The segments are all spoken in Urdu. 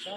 You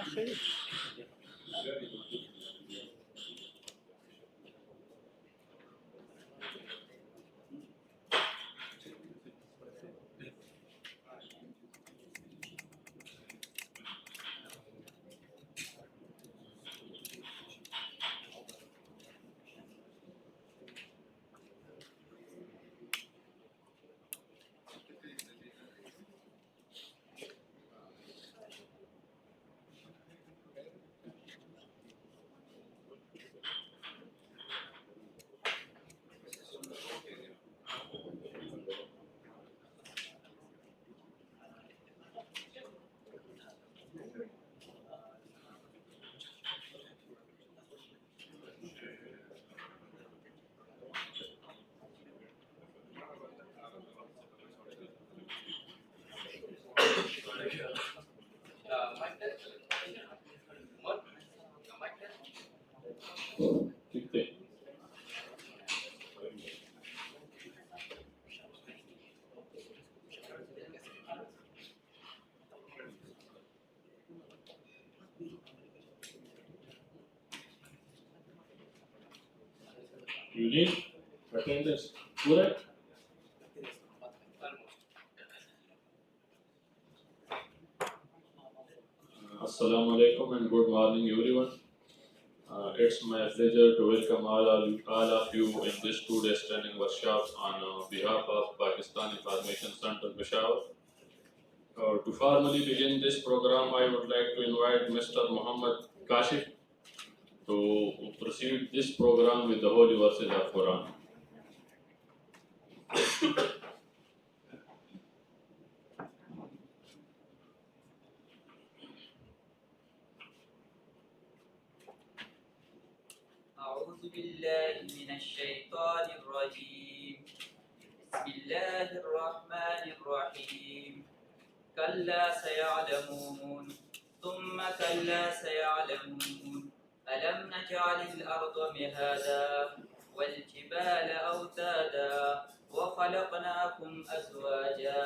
need attendance. Correct. Assalamu alaikum and good morning, everyone. It's my pleasure to welcome all of you in this two-day training workshop on behalf of Pakistan Information Center, Peshawar. To formally begin this program, I would like to invite Mr. Muhammad Kashif to proceed this program with the holy verses of Quran. أعوذ بالله من الشيطان الرجيم. بسم الله الرحمن الرحيم. كلا سيعلمون ثم كلا سيعلمون ألم نجعل الأرض مهادا والجبال أوتادا وخلقناكم أزواجا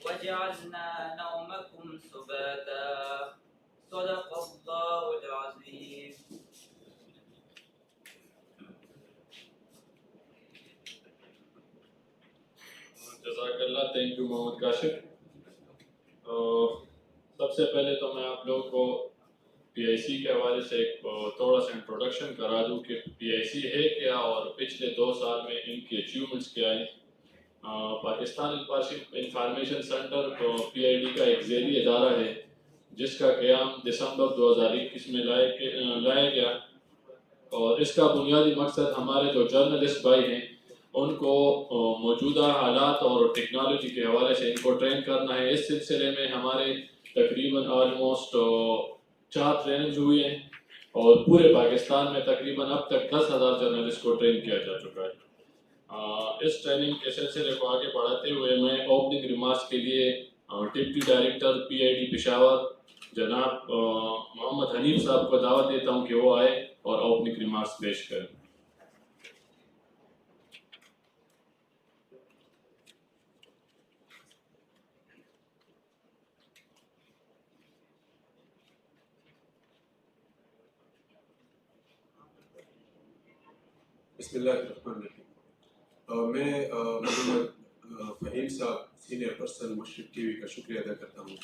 وجعلنا نومكم سباتا صدق الله العظيم. جزاک اللہ. تھینک یو محمد کاشف. سب سے پہلے تو میں آپ لوگوں کو پی آئی سی کے حوالے سے ایک تھوڑا سا انٹروڈکشن کرا دوں کہ پی آئی سی ہے کیا اور پچھلے 2 سال میں ان کی اچیومنٹس کیا ہیں. Pakistan information centre P I D کا ایک ذیلی ادارہ ہے جس کا قیام دسمبر 2021 میں لایا گیا اور اس کا بنیادی مقصد ہمارے جو جرنلسٹ بھائی ہیں ان کو موجودہ حالات اور ٹیکنالوجی کے حوالے سے ان کو ٹرین کرنا ہے. اس سلسلے میں ہمارے تقریباً آلموسٹ 4 ٹریننگز ہوئی ہیں اور پورے پاکستان میں تقریباً اب تک 10,000 جرنلسٹ کو ٹرین کیا جا چکا ہے. اس ٹریننگ کے سلسلے کو آگے بڑھاتے ہوئے میں اوپننگ ریمارکس کے لیے deputy director P I D Peshawar جناب محمد حنیف صاحب کو دعوت دیتا ہوں کہ وہ آئے اور اوپننگ ریمارکس پیش کریں. بسم اللہ الرحمن الرحیم. میں محمد فہیم صاحب سینئر پرسن مشرق ٹی وی کا شکریہ ادا کرتا ہوں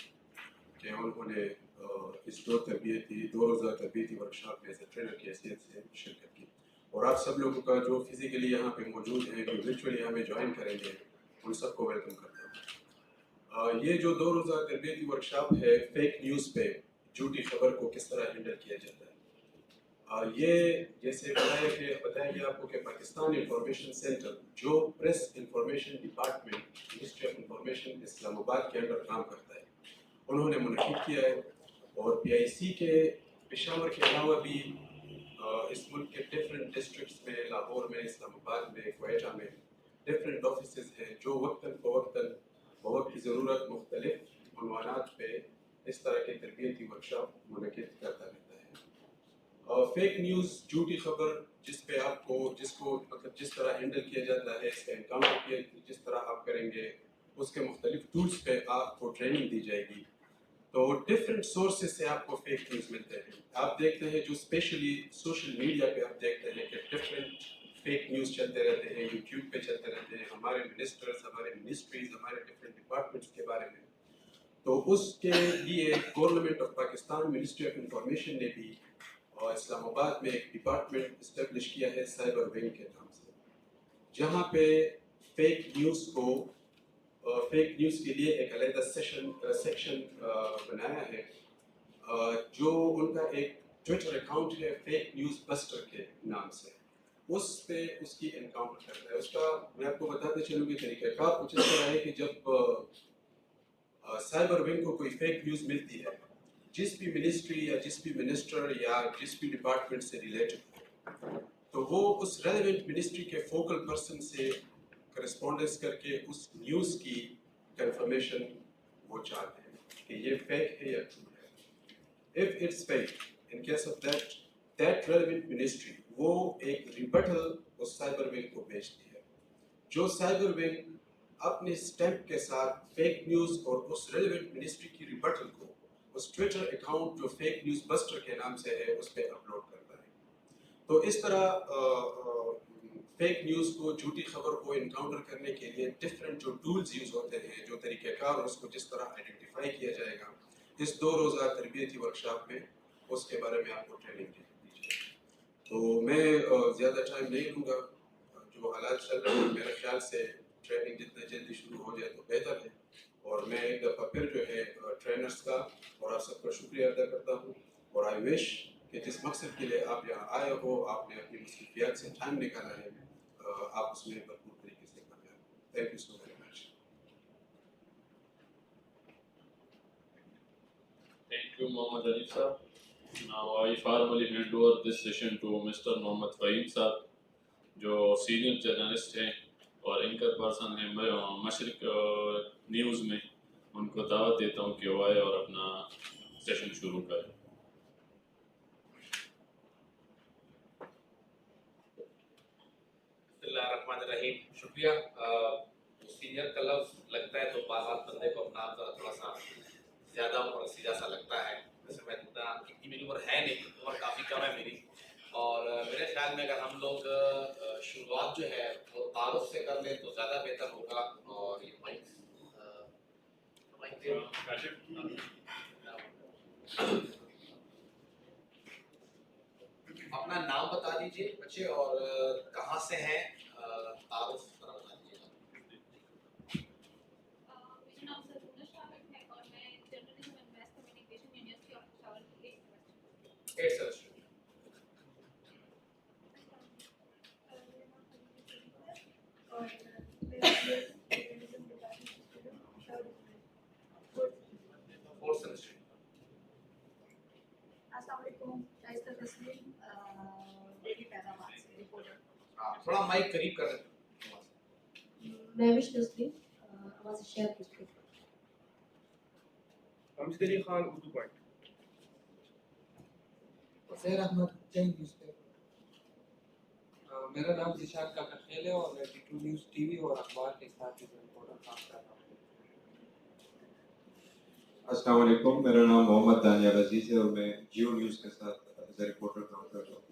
کہ انہوں نے اس 2 روزہ تربیتی ورکشاپ میں ٹرینر کی حیثیت سے شرکت کی اور آپ سب لوگوں کا جو فزیکلی یہاں پہ موجود ہیں جو ورچولی ہمیں جوائن کریں گے ان سب کو ویلکم کرتا ہوں. یہ جو 2 روزہ تربیتی ورکشاپ ہے فیک نیوز پہ جھوٹی خبر کو کس طرح ہینڈل کیا جاتا ہے. یہ جیسے بتایا گیا آپ کو کہ پاکستان انفارمیشن سینٹر جو press information department ministry of information Islamabad کے اندر کام کرتا ہے انہوں نے منعقد کیا ہے اور پی آئی سی کے پشاور کے علاوہ بھی اس ملک کے ڈفرینٹ ڈسٹرکٹس میں لاہور میں اسلام آباد میں کوئٹہ میں ڈفرینٹ آفیسز ہیں جو وقتاً فوقتاً بوقت کی ضرورت مختلف عنوانات پہ اس طرح کے تربیتی ورکشاپ منعقد کرتا رہتا ہے. فیک نیوز جھوٹی خبر جس کو مطلب جس طرح ہینڈل کیا جاتا ہے اس کا انکاؤنٹر جس طرح آپ کریں گے اس کے مختلف ٹولز پہ آپ کو ٹریننگ دی جائے گی. تو ڈفرینٹ سورسز سے آپ کو فیک نیوز ملتے ہیں. آپ دیکھتے ہیں جو اسپیشلی سوشل میڈیا پہ آپ دیکھتے ہیں کہ ڈفرینٹ فیک نیوز چلتے رہتے ہیں, یوٹیوب پہ چلتے رہتے ہیں, ہمارے منسٹرز, ہمارے منسٹریز, ہمارے ڈفرینٹ ڈپارٹمنٹس کے بارے میں. تو اس کے لیے government of Pakistan ministry of information نے بھی اسلام آباد میں ایک ڈپارٹمنٹ اسٹیبلش کیا ہے سائبر ونگ کے نام سے, جہاں پہ فیک نیوز کے لیے ایک علیحدہ سیکشن بنایا ہے, جو ان کا ایک ٹویٹر اکاؤنٹ ہے فیک نیوز بسٹر کے نام سے. اس پہ اس کی انکاؤنٹر کرتا ہے. اس کا میں آپ کو بتاتے چلوں کہ طریقہ کار کچھ اس طرح ہے کہ جب سائبر ونگ کو کوئی فیک نیوز ملتی ہے, جس بھی منسٹری یا جس بھی منسٹر یا جس بھی ڈپارٹمنٹ سے ریلیٹڈ, تو وہ اس ریلیونٹ منسٹری کے فوکل پرسن سے کرسپونڈنس کر کے اس نیوز کی کنفرمیشن وہ چاہتے ہیں کہ یہ فیک ہے یا ٹرو ہے. If it's fake, in case of that relevant ministry, وہ ایک ریبٹل اس سائبر ونگ کو بھیجتی ہے, جو سائبر ونگ اپنے اسٹیمپ کے ساتھ فیک نیوز اور اس ریلیونٹ منسٹری کی ریبٹل کو اس ٹویٹر اکاؤنٹ جو فیک نیوز بسٹر کے نام سے ہے اس پہ اپلوڈ کرتا ہے. تو اس طرح فیک نیوز کو, جھوٹی خبر کو انکاؤنٹر کرنے کے لیے ڈفرینٹ جو ٹولز یوز ہوتے ہیں, جو طریقہ کار اس کو جس طرح آئیڈینٹیفائی کیا جائے گا, اس 2 روزہ تربیتی ورکشاپ میں اس کے بارے میں آپ کو ٹریننگ دی جائے گی. تو میں زیادہ ٹائم نہیں لوں گا. جو حالات چل رہے ہیں میرے خیال سے ٹریننگ جتنا جلدی شروع ہو جائے تو بہتر ہے. اور میں ایک دفعہ پھر جو ہے ٹرینرز کا اور آپ سب کا شکریہ ادا کرتا ہوں, اور آئی وش کہ جس مقصد کے لیے آپ یہاں آئے ہو, آپ نے اپنی مصروفیات سے ٹائم نکالا ہے, آپ اس میں بھرپور طریقے سے کامیاب ہوں. Thank you so very much. Thank you, Mohammad Ali sir. Now I formally hand over this session to Mr. Mohammad Fahim sir, جو سینئر جرنلسٹ ہیں اور اینکر پرسن ہیں مشرق نیوز میں. ان کو دعوت دیتا ہوں کہ وہ آئے اور اپنا سیشن شروع کریں. بسم اللہ الرحمن الرحیم. شکریہ. سینئر کا لفظ لگتا ہے تو بات بندے کو اپنا تھوڑا سا زیادہ اور سیدھا سا لگتا ہے. ویسے میں اتنی میری عمر ہے نہیں, عمر کافی کم ہے میری, اور میرے خیال میں اگر ہم لوگ شروعات جو ہے وہ تعارف سے کر لیں تو زیادہ بہتر ہوگا. اور یہ مائک اپنا نام بتا دیجیے بچے اور کہاں سے ہیں, تعارف ذرا بتا دیجیے گا. میرا نام سرگونا شاہد ہے اور میں journalism and mass communication university of Peshawar کی 8 سیمسٹر. السلام علیکم. شائستہ تسلیم, میری پیداوار سے رپورٹر. تھوڑا مائک قریب کر دیں. میں وش تسلیم, آواز شہر کی. امجد علی خان, اردو پوائنٹ. حسین احمد, چین نیوز پیپر. میرا نام ذیشان کاکا خیل ہے اور میں ٹی2 نیوز ٹی وی اور اخبار کے ساتھ رپورٹر کام کر رہا ہوں. السلام علیکم, میرا نام محمد دانیال عزیز ہے اور میں جیو نیوز کے ساتھ ایز اے رپورٹر کام کر رہا ہوں.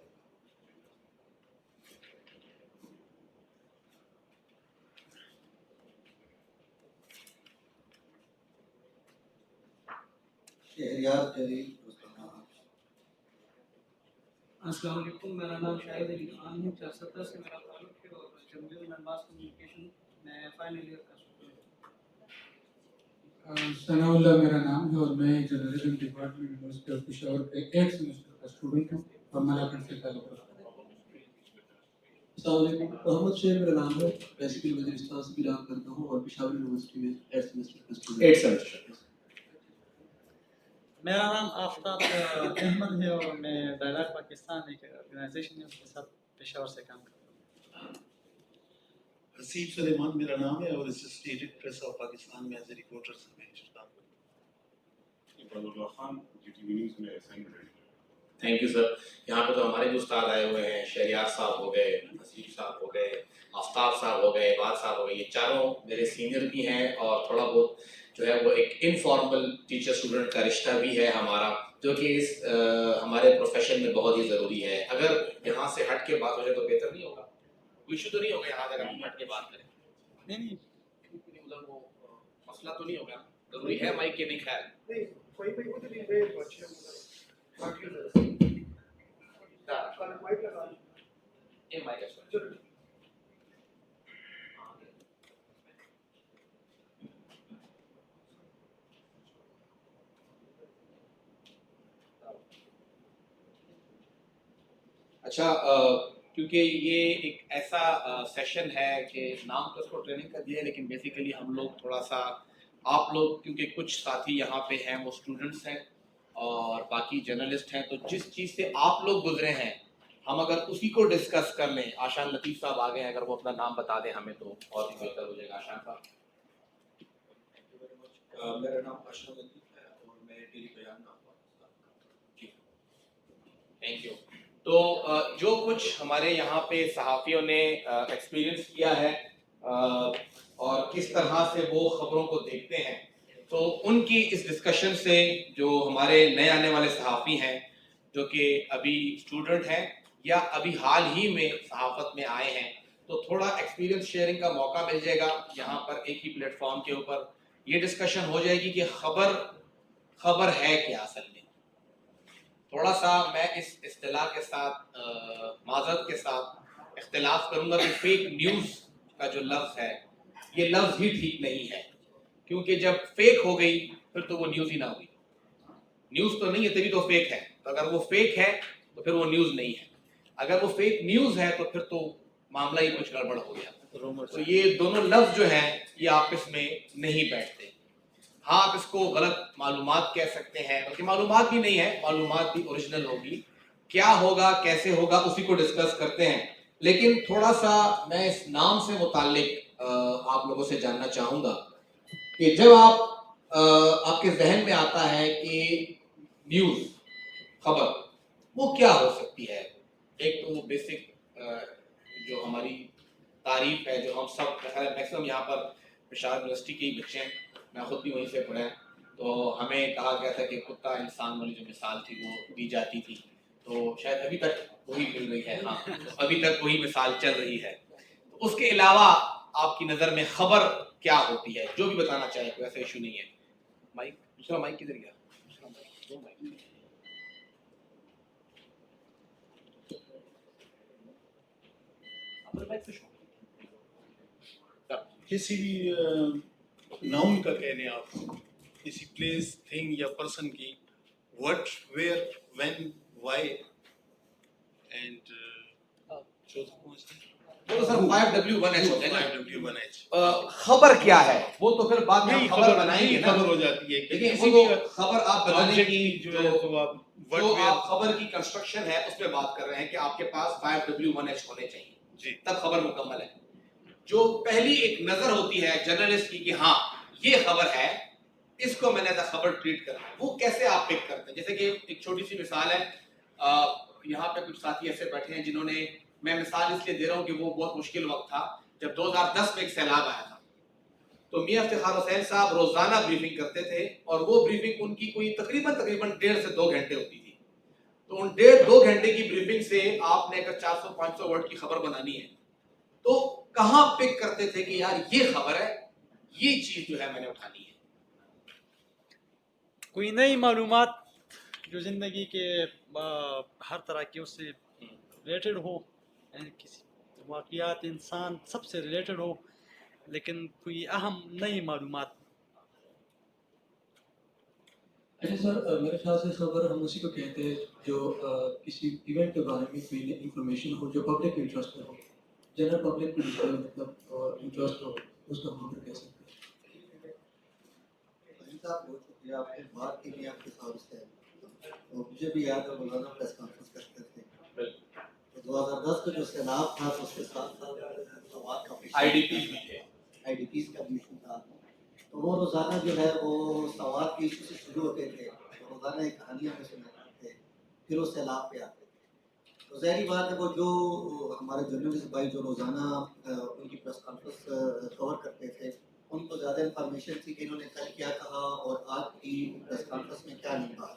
شہریار جلیل. السلام علیکم, میرا نام شاہد علی خان ہے, 470 سے میرا تعلق ہے اور جرنلزم اینڈ ماس کمیونیکیشن میں فائنل ایئر کا اسٹوڈنٹ ہوں. ثناء اللہ میرا نام ہے اور میں journalism department university of Peshawar کے 8 سیمسٹر کا اسٹوڈنٹ ہوں اور ملاکنڈ سے تعلق رکھتا ہوں. السلام علیکم, محمد شیر میرا نام ہے, بیسیکلی وزیرستان سے بلانگ کرتا ہوں اور پشاور یونیورسٹی میں 8 سیمسٹر کا اسٹوڈنٹ. 8 سیمسٹر. میرا نام آفتاب احمد ہے اور میں ڈائلاگ پاکستان ایک آرگنائزیشن ہے, اس کے ساتھ پشاور سے کام کرتا ہوں. حسیب سلیمان میرا نام ہے اور ایسوسیٹڈ پریس آف پاکستان میں ایز اے رپورٹر سے میں کام کرتا ہوں. Abdullah Khan, G T V news میں اسائنمنٹ. Thank you sir. یہاں پہ تو ہمارے جو استاد آئے ہوئے ہیں, شہریار صاحب ہو گئے, حسیب صاحب ہو گئے, آفتاب صاحب ہو گئے, عباد صاحب ہو گئے, یہ چاروں میرے سینئر بھی ہیں اور تھوڑا بہت جو ہے وہ ایک انفارمل ٹیچر اسٹوڈنٹ کا رشتہ بھی ہے ہمارا، جو کہ اس ہمارے پروفیشن میں بہت ہی ضروری ہے. اگر یہاں سے ہٹ کے بات ہو جائے تو بہتر نہیں ہوگا؟ کوئی ایشو تو نہیں ہوگا یہاں سے اگر ہم ہٹ کے بات کریں؟ نہیں ادھر وہ مسئلہ تو نہیں ہوگا؟ ضروری ہے مائک کے نہیں خیر یہ مائک ہے. اچھا کیونکہ یہ ایک ایسا سیشن ہے کہ نام تو اس کو ٹریننگ کا دیا ہے، لیکن بیسیکلی ہم لوگ تھوڑا سا آپ لوگ کیونکہ کچھ ساتھی یہاں پہ ہیں وہ اسٹوڈنٹس ہیں اور باقی جرنلسٹ ہیں، تو جس چیز سے آپ لوگ گزرے ہیں ہم اگر اسی کو ڈسکس کر لیں. آشان لطیف صاحب آگے ہیں، اگر وہ اپنا نام بتا دیں ہمیں تو اور بھی بہتر ہو جائے گا. آشان صاحب. میرا نام آشان لطیف ہے اور میں ڈیلی بیان نام جی تھینک یو. تو جو کچھ ہمارے یہاں پہ صحافیوں نے ایکسپیرینس کیا ہے اور کس طرح سے وہ خبروں کو دیکھتے ہیں، تو ان کی اس ڈسکشن سے جو ہمارے نئے آنے والے صحافی ہیں جو کہ ابھی اسٹوڈنٹ ہیں یا ابھی حال ہی میں صحافت میں آئے ہیں، تو تھوڑا ایکسپیرینس شیئرنگ کا موقع مل جائے گا یہاں پر ایک ہی پلیٹ فارم کے اوپر. یہ ڈسکشن ہو جائے گی کہ خبر ہے کیا اصل میں. تھوڑا سا میں اس اصطلاح کے ساتھ معذرت کے ساتھ اختلاف کروں گا کہ فیک نیوز کا جو لفظ ہے یہ لفظ ہی ٹھیک نہیں ہے، کیونکہ جب فیک ہو گئی پھر تو وہ نیوز ہی نہ ہوئی. نیوز تو نہیں ہے تبھی تو فیک ہے، تو اگر وہ فیک ہے تو پھر وہ نیوز نہیں ہے. اگر وہ فیک نیوز ہے تو پھر تو معاملہ ہی کچھ گڑبڑ ہو گیا. تو یہ دونوں لفظ جو ہیں یہ آپس میں نہیں بیٹھتے. ہاں آپ اس کو غلط معلومات کہہ سکتے ہیں، بلکہ معلومات بھی نہیں ہے، معلومات بھی اوریجنل ہوگی. کیا ہوگا کیسے ہوگا اسی کو ڈسکس کرتے ہیں. لیکن تھوڑا سا میں اس نام سے متعلق آپ لوگوں سے جاننا چاہوں گا کہ جب آپ کے ذہن میں آتا ہے کہ نیوز خبر وہ کیا ہو سکتی ہے. ایک تو وہ بیسک جو ہماری تعریف ہے جو ہم سب میکسیمم یہاں پر پشاور یونیورسٹی کے ہی بچے ہیں، میں خود بھی وہیں سے پڑھا ہے، تو ہمیں کہا گیا تھا کہ کتا انسان والی جو مثال تھی وہ دی جاتی تھی، تو شاید ابھی تک وہی مل رہی ہے. ہاں ابھی تک وہی مثال چل رہی ہے. اس کے علاوہ آپ کی نظر میں خبر کیا ہوتی ہے؟ جو بھی بتانا چاہے کوئی ایسا ایشو نہیں ہے. مائک دوسرا مائک کدھر گیا؟ کسی بھی ناؤن کا کہہ لیں آپ، کسی پلیس تھنگ یا پرسن کی what where when why and خبر کیا ہے وہ تو پھر بعد میں خبر بنائیں گے نا، خبر ہو جاتی ہے. لیکن خبر آپ بنانے کی جو آپ خبر کی کنسٹرکشن ہے اس پہ بات کر رہے ہیں کہ آپ کے پاس 5W1H ہونے چاہیے تب خبر مکمل ہے. جو پہلی ایک نظر ہوتی ہے جرنلسٹ کی کہ ہاں یہ خبر ہے، اس کو میں نے ایسا خبر ٹریٹ کرنا ہے، وہ کیسے آپ پک کرتے ہیں؟ جیسے کہ ایک چھوٹی سی مثال ہے، یہاں پہ کچھ ساتھی ایسے بیٹھے ہیں جنہوں نے، میں مثال اس لیے دے رہا ہوں کہ وہ بہت مشکل وقت تھا جب 2010 میں ایک سیلاب آیا تھا، تو میاں افتخار حسین صاحب روزانہ بریفنگ کرتے تھے اور وہ بریفنگ ان کی کوئی تقریباً 1.5 سے 2 گھنٹے ہوتی تھی. تو ان 1.5-2 گھنٹے کی بریفنگ سے آپ نے اگر 400-500 ورڈ کی خبر بنانی ہے تو کہاں پک کرتے تھے کہ یار یہ خبر ہے، یہ چیز جو ہے میں نے اٹھانی ہے؟ کوئی نئی معلومات جو زندگی کے ہر طرح کی اس سے ریلیٹڈ ہو، یعنی کسی واقعات انسان سب سے ریلیٹڈ ہو، لیکن کوئی اہم نئی معلومات. اچھا سر، میرے خیال سے خبر ہم اسی کو کہتے ہیں جو کسی ایونٹ کے بارے میں کوئی انفارمیشن ہو جو پبلک انٹرسٹ میں ہو، جنرل پبلک کو مطلب انٹرسٹ ہو، اس کو ہم خبر کہہ سکتے ہیں. صاحب بہت شکریہ آپ کی بات کے لیے، آپ کے ساتھ سے مجھے بھی یاد ہے مولانا پریس کانفرنس کرتے تھے، 2010 کا جو سیلاب تھا تو اس کے ساتھ ساتھ سوات کا آئی ڈی پیز کا بھی ایشو تھا، تو وہ روزانہ جو ہے وہ سوات کے ایشو سے شروع ہوتے تھے، روزانہ ایک کہانیاں میں سناتے تھے، پھر وہ سیلاب پہ آتے تھے. تو ظاہری بات ہے وہ جو ہمارے جرنلسٹ بھائی جو روزانہ ان کی پریس کانفرنس کور کرتے تھے ان کو زیادہ انفارمیشن تھی کہ انہوں نے کل کیا کہا اور آج کی پریس کانفرنس میں کیا نہیں کہا.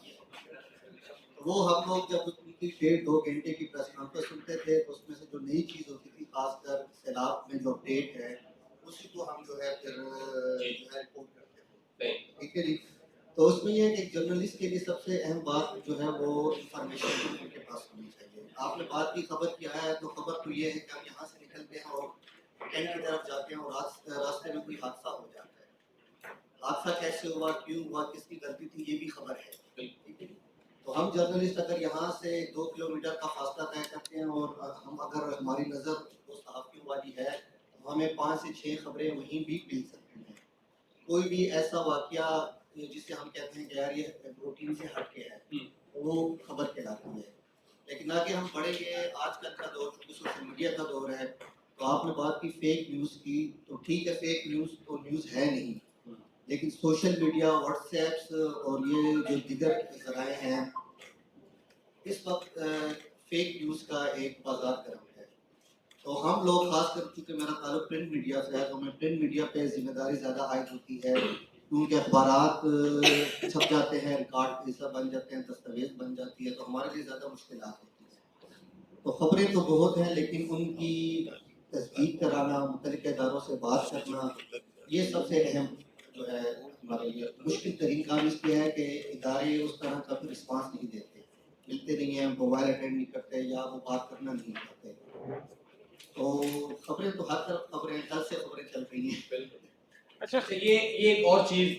وہ ہم لوگ جب ان کی 1.5-2 گھنٹے کی پریس کانفرنس سنتے تھے تو اس میں سے جو نئی چیز ہوتی تھی خاص کر سیلاب میں جو اپڈیٹ ہے اسی کو ہم جو ہے پھر جو ہے رپورٹ کرتے تھے. ٹھیک ہے جی. تو اس میں یہ ہے کہ ایک جرنلسٹ کے لیے سب سے اہم بات جو ہے وہ انفارمیشن ان کے پاس ہونی چاہیے. آپ نے بات کی خبر کیا ہے تو خبر تو یہ ہے کہ ہم یہاں سے نکلتے ہیں اور کینٹ کی طرف جاتے ہیں اور راستے میں کوئی حادثہ ہو جاتا ہے. حادثہ کیسے ہوا, کیوں ہوا, کس کی غلطی تھی, یہ بھی خبر ہے. ٹھیک ہے. تو ہم جرنلسٹ اگر یہاں سے 2 کلومیٹر کا فاصلہ طے کرتے ہیں اور ہم اگر ہماری نظر وہ صحافیوں والی ہے تو ہمیں 5 سے 6 خبریں وہیں بھی مل سکتی ہیں. کوئی بھی ایسا واقعہ جسے ہم کہتے ہیں کہ یار یہ روٹین سے ہٹ کے ہے وہ خبر کہلاتی ہے. لیکن آگے ہم بڑھیں گے, آج کل کا دور چونکہ سوشل میڈیا کا دور ہے, تو آپ نے بات کی فیک نیوز کی, تو ٹھیک ہے فیک نیوز تو نیوز ہے نہیں, لیکن سوشل میڈیا, واٹس ایپس اور یہ جو دیگر ذرائع ہیں اس وقت فیک نیوز کا ایک بازار گرم ہے. تو ہم لوگ خاص کر چونکہ میرا تعلق پرنٹ میڈیا سے ہے تو ہمیں پرنٹ میڈیا پہ ذمہ داری زیادہ عائد ہوتی ہے کیونکہ اخبارات چھپ جاتے ہیں, ریکارڈ حصہ بن جاتے ہیں, دستاویز بن جاتی ہے, تو ہمارے لیے زیادہ مشکلات ہوتی ہیں. تو خبریں تو بہت ہیں لیکن ان کی تصدیق کرانا, متعلقہ اداروں سے بات کرنا, یہ سب سے اہم جو ہے ہمارے لیے مشکل ترین کام اس لیے ہے کہ ادارے اس طرح کا کوئی رسپانس نہیں دیتے, ملتے نہیں ہیں, موبائل اٹینڈ نہیں کرتے یا وہ بات کرنا نہیں چاہتے. تو خبریں تو ہر طرف خبریں, کل سے خبریں چل رہی ہیں. اچھا یہ ایک اور چیز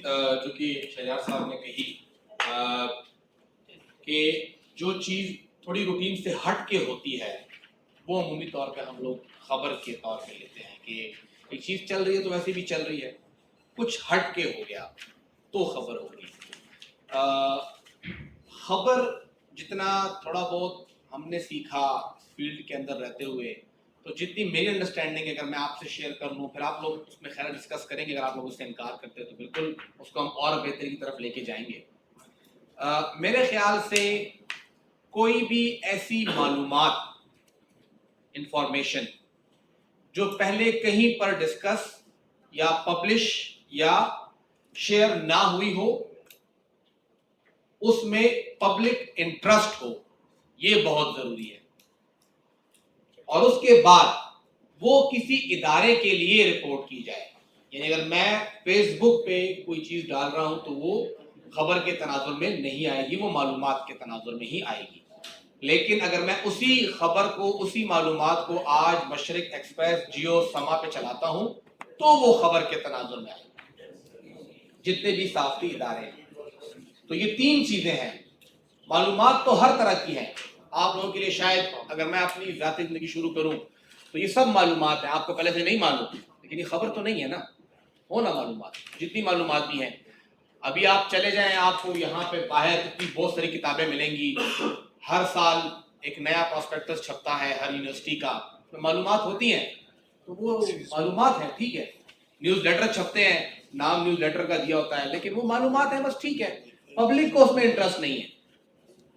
جو کہ شہریار صاحب نے کہی کہ جو چیز تھوڑی روٹین سے ہٹ کے ہوتی ہے وہ عمومی طور پہ ہم لوگ خبر کے طور پہ لیتے ہیں کہ ایک چیز چل رہی ہے تو ویسے بھی چل رہی ہے, کچھ ہٹ کے ہو گیا تو خبر ہوگی. خبر جتنا تھوڑا بہت ہم نے سیکھا فیلڈ کے اندر رہتے ہوئے, تو جتنی میری انڈرسٹینڈنگ اگر میں آپ سے شیئر کر لوں, پھر آپ لوگ اس میں خیر ڈسکس کریں گے. اگر آپ لوگ اس سے انکار کرتے ہیں تو بالکل اس کو ہم اور بہتری کی طرف لے کے جائیں گے. میرے خیال سے کوئی بھی ایسی معلومات, انفارمیشن جو پہلے کہیں پر ڈسکس یا پبلش یا شیئر نہ ہوئی ہو, اس میں پبلک انٹرسٹ ہو, یہ بہت ضروری ہے. اور اس کے بعد وہ کسی ادارے کے لیے رپورٹ کی جائے. یعنی اگر میں فیس بک پہ کوئی چیز ڈال رہا ہوں تو وہ خبر کے تناظر میں نہیں آئے گی, وہ معلومات کے تناظر میں ہی آئے گی. لیکن اگر میں اسی خبر کو, اسی معلومات کو آج مشرق ایکسپریس, جیو, سما پہ چلاتا ہوں تو وہ خبر کے تناظر میں آئے گی, جتنے بھی صحافتی ادارے ہیں. تو یہ 3 چیزیں ہیں. معلومات تو ہر طرح کی ہیں. آپ لوگوں کے لیے شاید اگر میں اپنی ذاتی زندگی شروع کروں تو یہ سب معلومات ہیں, آپ کو پہلے سے نہیں معلوم, لیکن یہ خبر تو نہیں ہے نا, ہونا معلومات, جتنی معلومات بھی ہیں. ابھی آپ چلے جائیں, آپ کو یہاں پہ باہر اتنی بہت ساری کتابیں ملیں گی, ہر سال ایک نیا پراسپیکٹس چھپتا ہے ہر یونیورسٹی کا, معلومات ہوتی ہیں, تو وہ معلومات ہیں, ٹھیک ہے. نیوز لیٹر چھپتے ہیں, نام نیوز لیٹر کا دیا ہوتا ہے, لیکن وہ معلومات ہیں بس, ٹھیک ہے. پبلک کو اس میں انٹرسٹ نہیں ہے.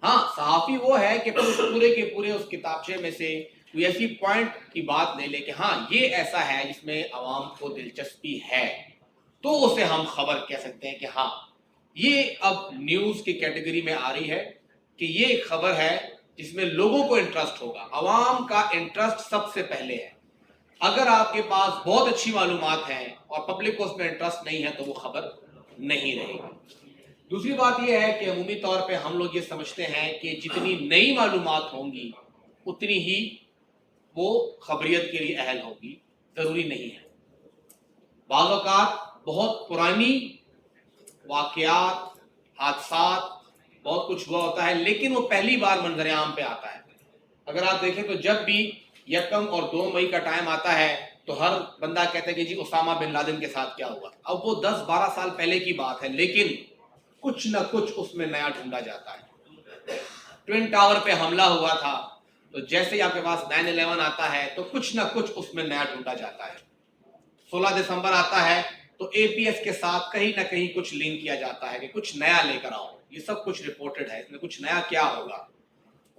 ہاں صحافی وہ ہے کہ پورے کے پورے اس کتابچے میں سے کوئی ایسی پوائنٹ کی بات لے لے کہ ہاں یہ ایسا ہے جس میں عوام کو دلچسپی ہے, تو اسے ہم خبر کہہ سکتے ہیں کہ ہاں یہ اب نیوز کی کیٹیگری میں آ رہی ہے کہ یہ ایک خبر ہے جس میں لوگوں کو انٹرسٹ ہوگا. عوام کا انٹرسٹ سب سے پہلے ہے. اگر آپ کے پاس بہت اچھی معلومات ہیں اور پبلک کو اس میں انٹرسٹ نہیں ہے تو وہ خبر نہیں رہے گی. دوسری بات یہ ہے کہ عمومی طور پہ ہم لوگ یہ سمجھتے ہیں کہ جتنی نئی معلومات ہوں گی اتنی ہی وہ خبریت کے لیے اہل ہوگی. ضروری نہیں ہے. بعض اوقات بہت پرانی واقعات, حادثات, بہت کچھ ہوا ہوتا ہے لیکن وہ پہلی بار منظر عام پہ آتا ہے. اگر آپ دیکھیں تو جب بھی 1 اور 2 مئی کا ٹائم آتا ہے تو ہر بندہ کہتا ہے کہ جی اسامہ بن لادن کے ساتھ کیا ہوا. اب وہ 10-12 سال پہلے کی بات ہے لیکن کچھ نہ کچھ اس میں نیا ڈھونڈا جاتا ہے. ٹوین ٹاور پہ حملہ ہوا تھا تو جیسے ہی آپ کے پاس 9/11 آتا ہے تو کچھ نہ کچھ اس میں نیا ڈھونڈا جاتا ہے. 16 دسمبر آتا ہے تو اے پی ایس کے ساتھ کہیں نہ کہیں کچھ لنک کیا جاتا ہے کہ کچھ نیا لے کر آؤ. یہ سب کچھ رپورٹڈ ہے, اس میں کچھ نیا کیا ہوگا,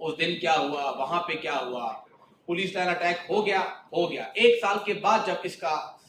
اس دن کیا ہوا, وہاں پہ کیا ہوا, پولیس لائن اٹیک ہو گیا. 1 سال کے بعد جب اس کا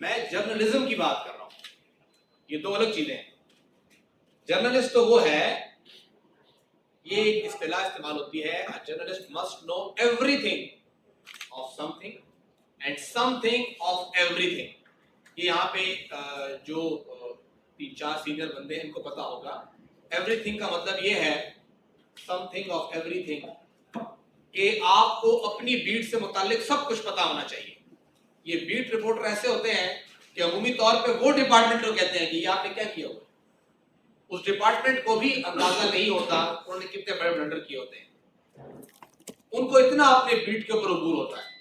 میں جرنلزم کی بات کر رہا ہوں. یہ دو الگ چیزیں ہیں. جرنلسٹ تو وہ ہے, یہ ایک اصطلاح استعمال ہوتی ہے, journalist must know everything of something and something of everything. یہ یہاں پہ جو 3-4 سینئر بندے ہیں ان کو پتا ہوگا. ایوری تھنگ کا مطلب یہ ہے some thing of every thing, کہ آپ کو اپنی بیٹ سے متعلق سب کچھ پتا ہونا چاہیے. یہ بیٹ رپورٹر ایسے ہوتے ہیں کہ عمومی طور پہ وہ ڈپارٹمنٹ کو کہتے ہیں کہ یہ آپ نے کیا کیا ہوا, اس ڈپارٹمنٹ کو بھی اندازہ نہیں ہوتا انہوں نے کتنے بڑے بلنڈر کیے ہوتے ہیں. ان کو اتنا اپنے بیٹ کے اوپر عبور ہوتا ہے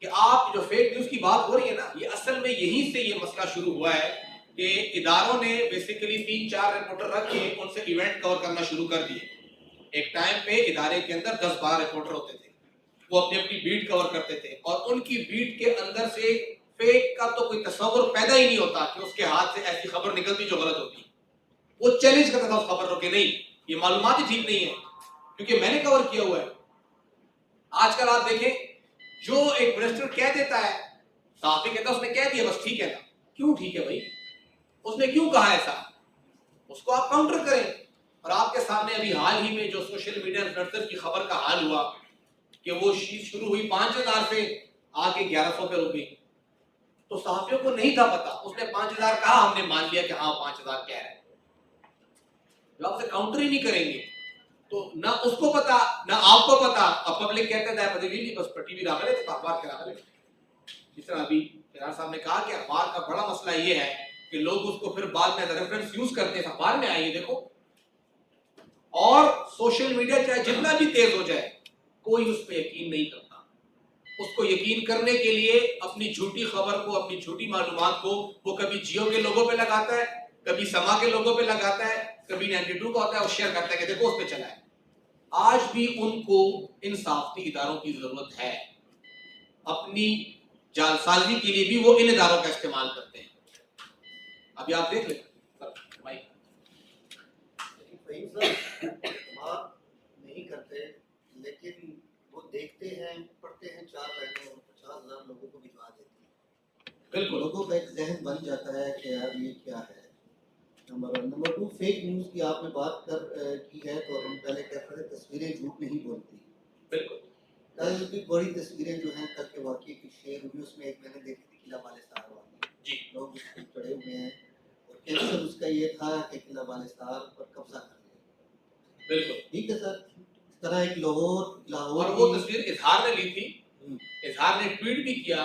کہ آپ جو فیک نیوز کی بات ہو رہی ہے نا, یہ اصل میں یہیں سے یہ مسئلہ شروع ہوا ہے کہ اداروں نے بیسیکلی 3-4 رپورٹر رکھ کے ان سے ایونٹ کور کرنا شروع کر دیے. ایک ٹائم پہ ادارے کے اندر 10-12 رپورٹر ہوتے تھے, وہ اپنی بیٹ کور کرتے تھے, اور ان کی بیٹ کے اندر سے فیک کا تو کوئی تصور پیدا ہی نہیں ہوتا کہ اس کے ہاتھ سے ایسی خبر نکلتی جو غلط ہوتی. وہ چیلنج کرتا تھا اس خبر کو کہ نہیں یہ معلومات ہی ٹھیک نہیں ہے, کیونکہ میں نے کور کیا ہوا ہے. آج کل آپ دیکھیں جو ایک منسٹر کہہ دیتا ہے, صحافی کہتا ہے اس نے کہہ دیا بس ٹھیک ہے نا. کیوں ٹھیک ہے بھائی, اس نے کیوں کہا ایسا, اس کو آپ کاؤنٹر کریں. اور آپ کے سامنے ابھی حال ہی میں جو سوشل میڈیا انفلوئنسر کی خبر کا حال ہوا کہ وہ شیٹ شروع ہوئی 5000 سے آ کے 1100 پہ رک گئی, تو صحافیوں کو نہیں تھا پتا, اس نے 5000 کہا, ہم نے مان لیا کہ ہاں 5000 کہہ رہا ہے. جو آپ سے کاؤنٹر ہی نہیں کریں گے تو نہ اس کو پتا نہ آپ کو پتا. اب پبلک کہتے ہیں پتہ نہیں بس ٹی وی راغلے تھے, اخبار کے راغلے. جس طرح ابھی فیرار صاحب نے کہا کہ اخبار کا بڑا مسئلہ یہ ہے کہ لوگ اس کو پھر بعد میں ریفرنس یوز کرتے ہیں, اخبار میں آئیے دیکھو. اور سوشل میڈیا چاہے جتنا بھی تیز ہو جائے کوئی اس پہ یقین نہیں کرتا. اس کو یقین کرنے کے لیے اپنی جھوٹی خبر کو, اپنی جھوٹی معلومات کو وہ کبھی جیو کے لوگوں پہ لگاتا ہے, کبھی سما کے لوگوں پہ لگاتا ہے, کبھی 92 کا ہوتا ہے اور شیئر کرتا ہے کہ دیکھو اس پہ چلا ہے. آج بھی ان کو ان صحافتی اداروں کی ضرورت ہے. اپنی جال سازی کے لیے بھی وہ ان اداروں کا استعمال کرتے ہیں. ابھی آپ دیکھ لیں بات نہیں کرتے لیکن وہ دیکھتے ہیں, پڑھتے ہیں 4 مہینے اور 50,000 لوگوں کو بھجوا دیتے ہیں. بالکل لوگوں کا ایک ذہن بن جاتا ہے کہ یار یہ کیا ہے. نمبر 2 فیک نیوز کی آپ نے بات کی ہے تو ہم پہلے کہتے تھے تصویریں جھوٹ نہیں بولتی. بالکل کل بھی بڑی تصویریں جو ہیں کل کے واقعے کی شیئر ہوئی, اس میں ایک میں نے دیکھی تھی قلعہ بالستار والی. جی لوگ اس پہ چڑھے ہوئے ہیں اور کیپشن اس کا یہ تھا کہ قلعہ بالستار پر قبضہ کر لیا. بالکل ٹھیک ہے سر. اس طرح ایک لاہور اور وہ تصویر اظہار نے لی تھی, اظہار نے ٹویٹ بھی کیا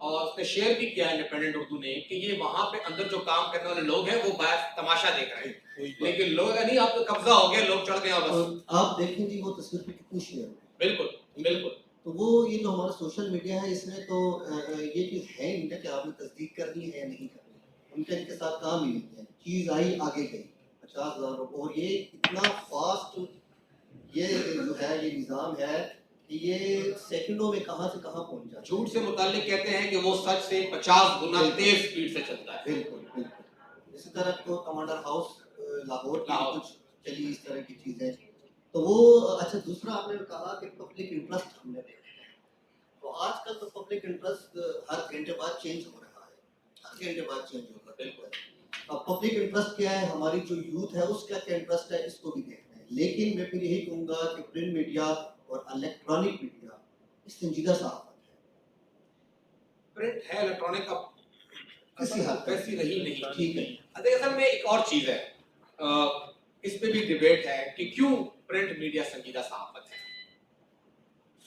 اور اس نے شیئر بھی کیا انڈیپینڈنٹ اردو نے کہ یہ وہاں پہ اندر جو کام کرنے والے لوگ ہیں وہ باہر تماشا دیکھ رہے ہیں, لیکن لوگ نہیں آپ تو قبضہ ہو گیا, لوگ چڑھ گئے بس. آپ دیکھیں جی وہ تصویر پہ کتنی شیئر ہوئی. بالکل بالکل. تو وہ یہ جو ہمارا سوشل میڈیا ہے اس میں تو یہ چیز ہے نہیں کہ آپ نے تصدیق کرنی ہے یا نہیں کرنی. ان کے ساتھ کام ہی نہیں ہے, چیز آئی آگے گئی 50,000 لوگ. اور یہ اتنا فاسٹ یہ جو ہے یہ نظام ہے کہ یہ سیکنڈوں میں کہاں سے کہاں پہنچ جاتا ہے. جھوٹ سے متعلق کہتے ہیں کہ وہ سچ سے 50 گنا تیز سپیڈ سے چلتا ہے. بالکل بالکل. اسی طرح تو کمانڈر ہاؤس لاہور کی کچھ چلی اس طرح کی چیزیں. تو وہ اچھا دوسرا آپ نے کہا کہ پبلک انٹرسٹ ہم نے دیکھا ہے. تو آج کل تو پبلک انٹرسٹ ہر گھنٹے بعد چینج ہو رہا ہے, ہر گھنٹے بعد چینج ہو رہا ہے. بالکل. اب پبلک انٹرسٹ کیا ہے, ہماری جو یوتھ ہے اس کا کیا انٹرسٹ ہے اس کو بھی دیکھنا ہے. لیکن میں پھر یہی کہوں گا کہ پرنٹ میڈیا اور الیکٹرانک میڈیا اس سنجیدہ صحافت ہے. پرنٹ ہے الیکٹرانک کا کسی حد ویسی رہی نہیں. ٹھیک ہے. اصل میں ایک اور چیز ہے, اس پہ بھی ڈیبیٹ ہے کہ کیوں پرنٹ میڈیا سنجیدہ صحافت ہے.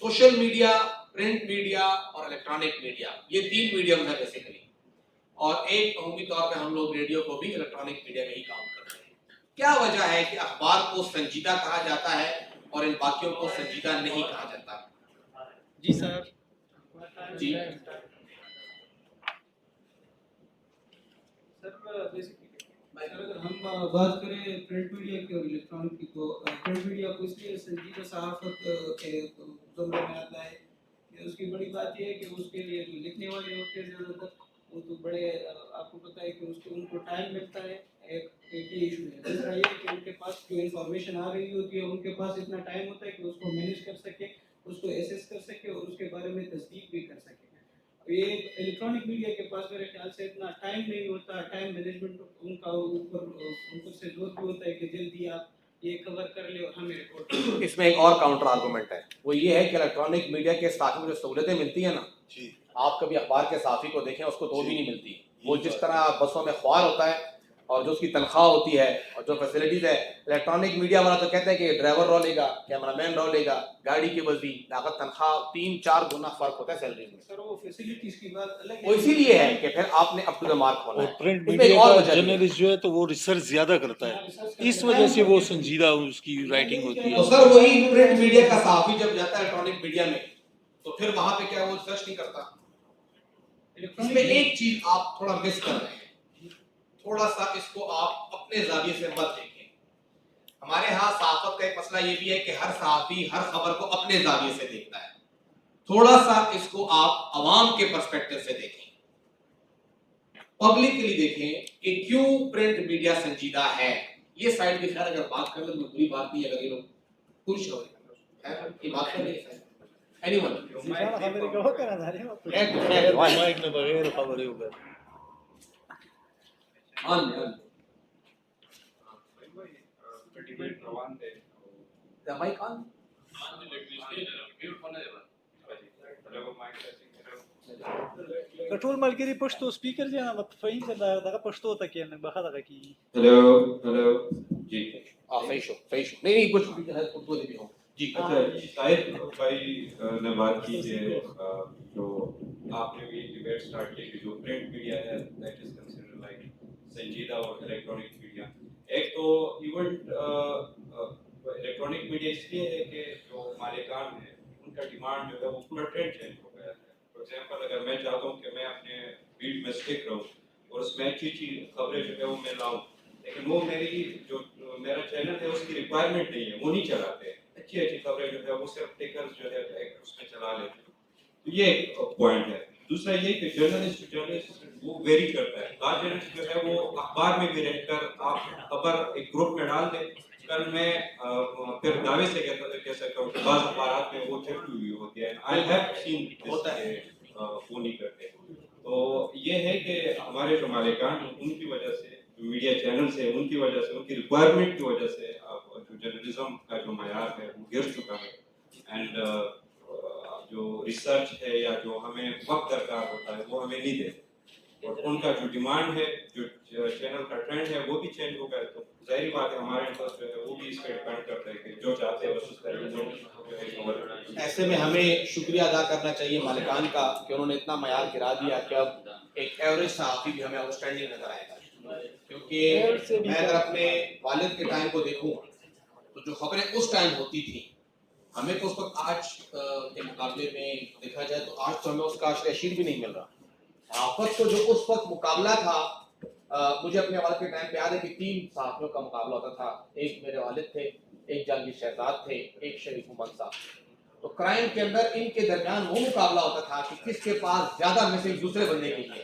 سوشل میڈیا, پرنٹ میڈیا اور الیکٹرانک میڈیا یہ 3 میڈیم ہے بیسیکلی, اور ایک عمومی طور پہ ہم لوگ ریڈیو کو بھی الیکٹرانک میڈیا میں ہی کاؤنٹ کرتے ہیں. کیا وجہ ہے کہ اخبار کو سنجیدہ کہا جاتا ہے اور ان باقیوں کو سنجیدہ نہیں کہا جاتا؟ جی سر. جی اگر ہم بات کریں پرنٹ میڈیا کی اور الیکٹرانک کی تو پرنٹ میڈیا کو اس لیے سنجیدہ صحافت کے زمرے میں آتا ہے کہ اس کی بڑی بات یہ ہے کہ اس کے لیے جو لکھنے والے ہوتے ہیں زیادہ تر وہ تو بڑے آپ کو پتہ ہے کہ اس کو ان کو ٹائم ملتا ہے. ایک یہ ایشو ہے. دوسرا یہ ہے کہ ان کے پاس جو انفارمیشن آ رہی ہوتی ہے ان کے پاس اتنا ٹائم ہوتا ہے کہ اس کو مینیج کر سکے, اس کو ایسیس کر سکے اور اس کے بارے میں تصدیق بھی کر سکے. یہ الیکٹرانک میڈیا کے پاس میرے خیال سے اتنا ٹائم نہیں ہوتا، ٹائم مینجمنٹ ان کا اوپر سے زور بھی ہوتا ہے کہ جلدی آپ یہ کور کر لیں اور ہمیں رپورٹ کریں۔ اس میں ایک اور کاؤنٹر آرگومنٹ ہے، وہ یہ ہے کہ الیکٹرانک میڈیا کے صحافی کو جو سہولتیں ملتی ہیں نا، آپ کبھی اخبار کے صحافی کو دیکھیں اس کو تو بھی نہیں ملتی. وہ جس طرح بسوں میں خوار ہوتا ہے اور جو اس کی تنخواہ ہوتی ہے اور جو فیسلٹیز ہے، الیکٹرانک میڈیا والا تو کہتے ہیں کہ ڈرائیور رو لے گا، کیمرہ مین رو لے گا، گاڑی کی وزی لاگت تنخواہ 3-4 گنا فرق ہوتا ہے سیلری میں. سر وہ فیسلٹیز کی بات الگ ہے، وہ اسی لیے ہے کہ پھر آپ نے اپ ٹو دا مارک ہونا اور ہے. پرنٹ اس میں ایک میڈیا اور کا وجہ بھی ہے. جرنلسٹ جو ہے تو وہ ریسرچ زیادہ کرتا ہے، اس وجہ سے وہ سنجیدہ اس کی رائٹنگ ہوتی ہے. تو سر وہی پرنٹ میڈیا کا صحافی جب جاتا ہے الیکٹرانک میڈیا میں تو پھر وہاں پہ کیا وہ ریسرچ نہیں کرتا؟ اس میں ایک چیز آپ تھوڑا مس کر رہے ہیں، تھوڑا سا اس کو آپ اپنے زاویے سے مت دیکھیں. ہمارے ہاں صحافت کا ایک مسئلہ یہ بھی ہے کہ ہر صحافی ہر خبر کو اپنے زاویے سے دیکھتا ہے. تھوڑا سا اس کو آپ عوام کے پرسپیکٹو سے دیکھیں، پبلکلی دیکھیں کہ کیوں پرنٹ میڈیا سنجیدہ ہے. یہ سائڈ بھی خیر اگر بات کر لیں تو بری بات نہیں ہے، اگر یہ لوگ خوش ہو یہ بات کر لیں. مائک میں بغیر خبریں ہو گئے. ټول ملګري پښتو سپیکر دي نه فهیم ته دغه پښتو ته کې نه بخا دغه کی. ہیلو جی فیشو نہیں کچھ اردو بھی ہوں جی. اچھا شاہد بھائی نے بات کی کہ جو آپ نے بھی ڈیبیٹ سٹارٹ کی کہ جو پرنٹ میڈیا ہے دیٹ از کنسیڈرڈ لائک سنجیدہ اور الیکٹرانک میڈیا. ایک تو ایونٹ الیکٹرانک میڈیا اس لیے ہے کہ جو مالکان ہیں ان کا ڈیمانڈ جو ہے وہ پورا ٹرینڈ چینج ہو گیا ہے. فار ایگزامپل اگر میں چاہتا ہوں کہ میں اپنے فیلڈ میں اسٹک رہوں اور اس میں اچھی اچھی خبریں جو ہے وہ میں لاؤں، لیکن وہ میری جو میرا چینل ہے اس کی ریکوائرمنٹ نہیں ہے، وہ نہیں چلاتے. اچھی اچھی خبریں جو ہے وہ صرف ٹیکرز جو ہے اس میں چلا لیتے ہیں. تو یہ ایک پوائنٹ ہے. دوسرا یہ کہ جرنلسٹ وہ ویری کرتا ہے. بعض جرنلسٹ جو ہے وہ اخبار میں بھی رہ کر آپ خبر ایک گروپ میں ڈال دیں. کل میں پھر دعوے سے کہہ سکتا ہوں کہ بعض اخبارات میں وہ چھپی ہوئی ہوتی ہے. آئی ہیو سین ہوتا ہے وہ نہیں کرتے. تو یہ ہے کہ ہمارے جو مالکان ان کی وجہ سے جو میڈیا چینلز ہیں ان کی وجہ سے ان کی ریکوائرمنٹ کی وجہ سے جو جرنلزم کا جو معیار ہے وہ گر چکا ہے. اینڈ جو ریسرچ ہے یا جو ہمیں وقت درکار ہوتا ہے وہ ہمیں نہیں دیتے. اور ان کا جو ڈیمانڈ ہے جو چینل کا ٹرینڈ ہے وہ بھی چینج ہو گیا. تو ظاہری بات ہے ہمارے انٹرسٹ جو ہے وہ بھی اس پہ ڈیپینڈ کرتا ہے کہ جو چاہتے ہیں بس اس طرح جو ہے. ایسے میں ہمیں شکریہ ادا کرنا چاہیے مالکان کا کہ انہوں نے اتنا معیار گرا دیا کہ اب ایک ایوریج صحافی بھی ہمیں آؤٹ اسٹینڈنگ نظر آئے گا. کیونکہ میں اگر اپنے والد کے ٹائم کو دیکھوں تو جو خبریں اس ٹائم ہوتی تھیں ہمیں تو اس وقت آج کے مقابلے میں دیکھا جائے تو آج تو ہمیں اس کا اشیر بھی نہیں مل رہا. صحافت کو جو اس وقت مقابلہ تھا، مجھے اپنے والد کے ٹائم پہ یاد ہے کہ 3 صحافیوں کا مقابلہ ہوتا تھا. ایک میرے والد تھے، ایک جہانگیر شہزاد تھے، ایک شریف محمد صاحب. تو کرائم کے اندر ان کے درمیان وہ مقابلہ ہوتا تھا کہ کس کے پاس زیادہ میسج دوسرے بندے کے لیے.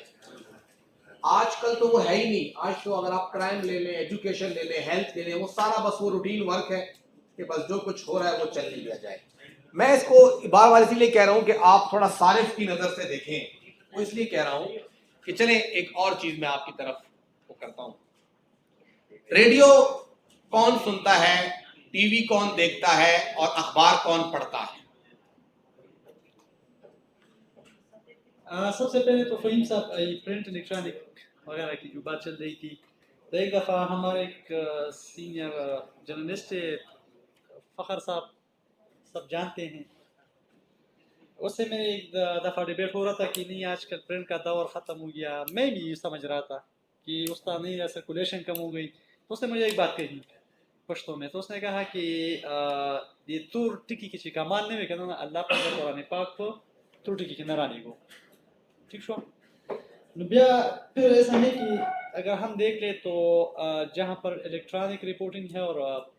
آج کل تو وہ ہے ہی نہیں. آج تو اگر آپ کرائم لے لیں، ایجوکیشن لے لیں، ہیلتھ لے لیں، وہ سارا بس وہ روٹین ورک ہے کہ بس جو کچھ ہو رہا ہے وہ چل لیا جائے. میں اس کو بار بار اسی لیے کہہ رہا ہوں کہ آپ تھوڑا صارف کی نظر سے دیکھیں. وہ اس لیے کہہ رہا ہوں کہ چلیں ایک اور چیز میں آپ کی طرف وہ کرتا ہوں. ریڈیو کون سنتا ہے، ٹی وی کون دیکھتا ہے اور اخبار کون پڑھتا ہے؟ سب سے پہلے تو فہیم صاحب پرنٹ الیکٹرانک وغیرہ کی جو بات چل رہی تھی، تو ایک دفعہ ہمارے ایک سینئر جرنلسٹ فخر صاحب سب جانتے ہیں، اس سے میں ایک دفعہ ڈیبیٹ ہو رہا تھا کہ نہیں آج کل پرنٹ کا دور ختم ہو گیا. میں بھی یہ سمجھ رہا تھا کہ اس کا نہیں سرکولیشن کم ہو گئی. تو اس نے مجھے ایک بات کہی پشتوں میں، تو اس نے کہا کہ یہ تور ٹکی کسی کا ماننے میں کہنا اللہ پر قرآن پاک کو تور ٹکی کی نرانی کو ٹھیک شو. بیا پھر ایسا ہے کہ اگر ہم دیکھ لیں تو جہاں پر الیکٹرانک رپورٹنگ ہے اور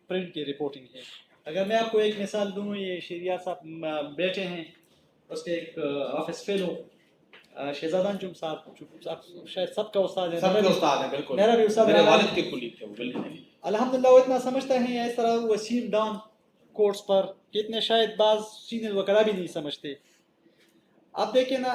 پرنٹ کی رپورٹنگ ہے، اگر میں آپ کو ایک مثال دوں، یہ شیریہ صاحب بیٹھے ہیں، اس کے ایک آفس فیلو شہزاد انجم صاحب شاید سب کا استاد ہے، سب کے استاد ہیں، بالکل میرا بھی استاد، میرے والد کے کلیگ تھے وہ. بالکل الحمدللہ وہ اتنا سمجھتا ہے اس طرح وسیم ڈان کورس پر کہ اتنے شاید بعض سینئر وغیرہ بھی نہیں سمجھتے. آپ دیکھیں نا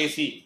AC,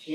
6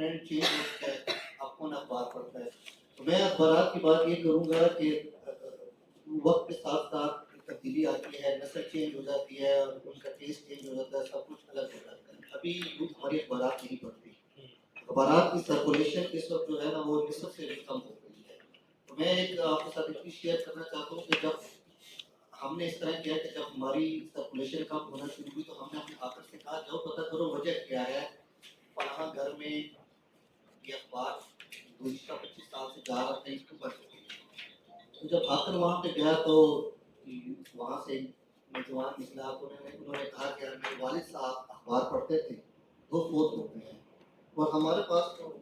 ٹرینڈ چینج ہوتا ہے، اب کون اخبار پڑھتا ہے. تو میں اخبارات کی بات یہ کروں گا کہ وقت کے ساتھ ساتھ تبدیلی آتی ہے، نسل چینج ہو جاتی ہے، اور ان کا ٹیسٹ چینج ہو جاتا ہے، سب کچھ الگ ہو جاتا ہے. ابھی یوتھ ہماری اخبارات نہیں پڑھتی، اخبارات کی سرکولیشن اس وقت جو ہے نا وہ نصف سے بھی کم ہو گئی ہے. تو میں ایک آپ کے ساتھ اتنی شیئر کرنا چاہتا ہوں کہ جب ہم نے اس طرح کیا کہ جب ہماری سرکولیشن کم ہونا شروع ہوئی تو ہم نے اپنے آخر سے کہا جاؤ پتہ کرو وجہ کیا ہے. فلاں گھر میں یہ اخبار گزشتہ 25 سال سے جا رہا تھا، اس کو بند ہو گئی. تو جب آ کر وہاں پہ گیا تو وہاں سے نوجوان نکلا، انہوں نے کہا کہ میرے والد صاحب اخبار پڑھتے تھے، وہ فوت ہو گئے ہیں، اور ہمارے پاس تو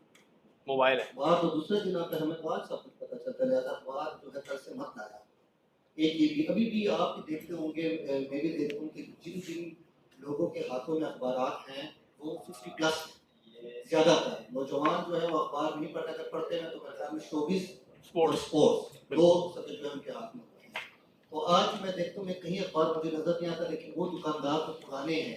موبائل ہے، اخبار تو دوسرے دن آتا ہے، ہمیں آج سب کچھ پتہ چلتا ہے. اخبار جو ہے کل سے مت لایا. ایک یہ بھی ابھی بھی آپ بھی دیکھتے ہوں گے، میں بھی دیکھتا ہوں کہ جن جن لوگوں کے ہاتھوں میں اخبارات ہیں وہ 50 پلس زیادہ تر نوجوان جو ہے وہ اخبار نہیں پڑھتا. اگر پڑھتے ہیں تو میرے خیال میں شوبز اور اسپورٹس دو سبجیکٹ جو ان کے ہاتھ میں ہوتے ہیں. تو آج میں دیکھتا ہوں کہ کہیں اخبار مجھے نظر نہیں آتا، لیکن وہ دکاندار جو پرانے ہیں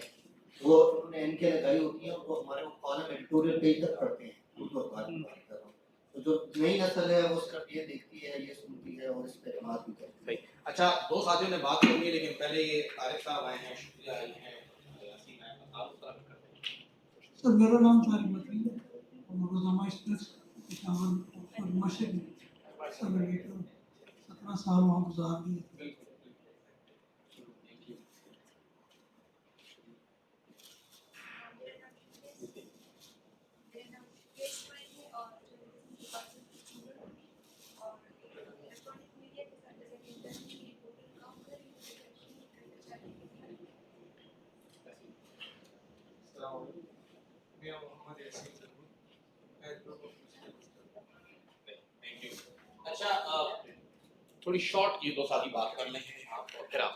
وہ انہوں نے اینکیں لگائی ہوتی ہیں، وہ ہمارے کالم ایڈیٹوریل پیج تک پڑھتے ہیں اردو اخبار کی بات کر رہا ہوں. تو جو نئی نسل ہے وہ صرف یہ دیکھتی ہے، یہ سنتی ہے اور اس پہ اعتماد بھی کرتی ہے. اچھا دو ساتھیوں نے بات کرنی ہے، لیکن پہلے یہ طارق صاحب آئے ہیں، شکریہ آئی ہیں، یاسین آئے ہیں، آپ اس طرح کرتے ہیں. سر میرا نام طارق مکی ہے اور روزنامہ ایکسپریس پشاور اور مشرق میں سب ایڈیٹر 17 سال وہاں گزار دیے. اچھا تھوڑی شارٹ یہ دو ساتھی بات کر لیں آپ اور پھر آپ.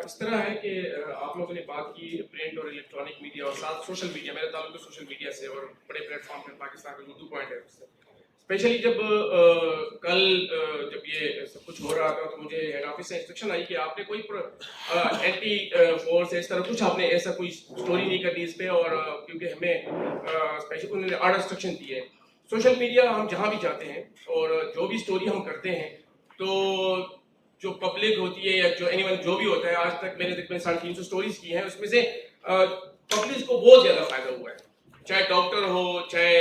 اس طرح ہے کہ آپ لوگوں نے بات کی پرنٹ اور الیکٹرانک میڈیا اور ساتھ سوشل میڈیا. میرا تعلق سوشل میڈیا سے اور بڑے پلیٹ فارم پہ پاکستان کا اردو پوائنٹ ہے اس سے. اسپیشلی جب کل جب یہ سب کچھ ہو رہا تھا تو مجھے ہیڈ آفس سے انسٹرکشن آئی کہ آپ نے کوئی اینٹی فورس اس طرح کچھ آپ نے ایسا کوئی اسٹوری نہیں کرنی اس پہ، اور کیونکہ ہمیں اسپیشلی انہوں نے آرڈر انسٹرکشن دی ہے. سوشل میڈیا ہم جہاں بھی جاتے ہیں اور جو بھی اسٹوری ہم کرتے ہیں تو جو پبلک ہوتی ہے یا جو اینی ون جو بھی ہوتا ہے، آج تک میں نے 350 اسٹوریز کی ہیں، اس میں سے پبلک کو بہت زیادہ فائدہ ہوا ہے. چاہے ڈاکٹر ہو، چاہے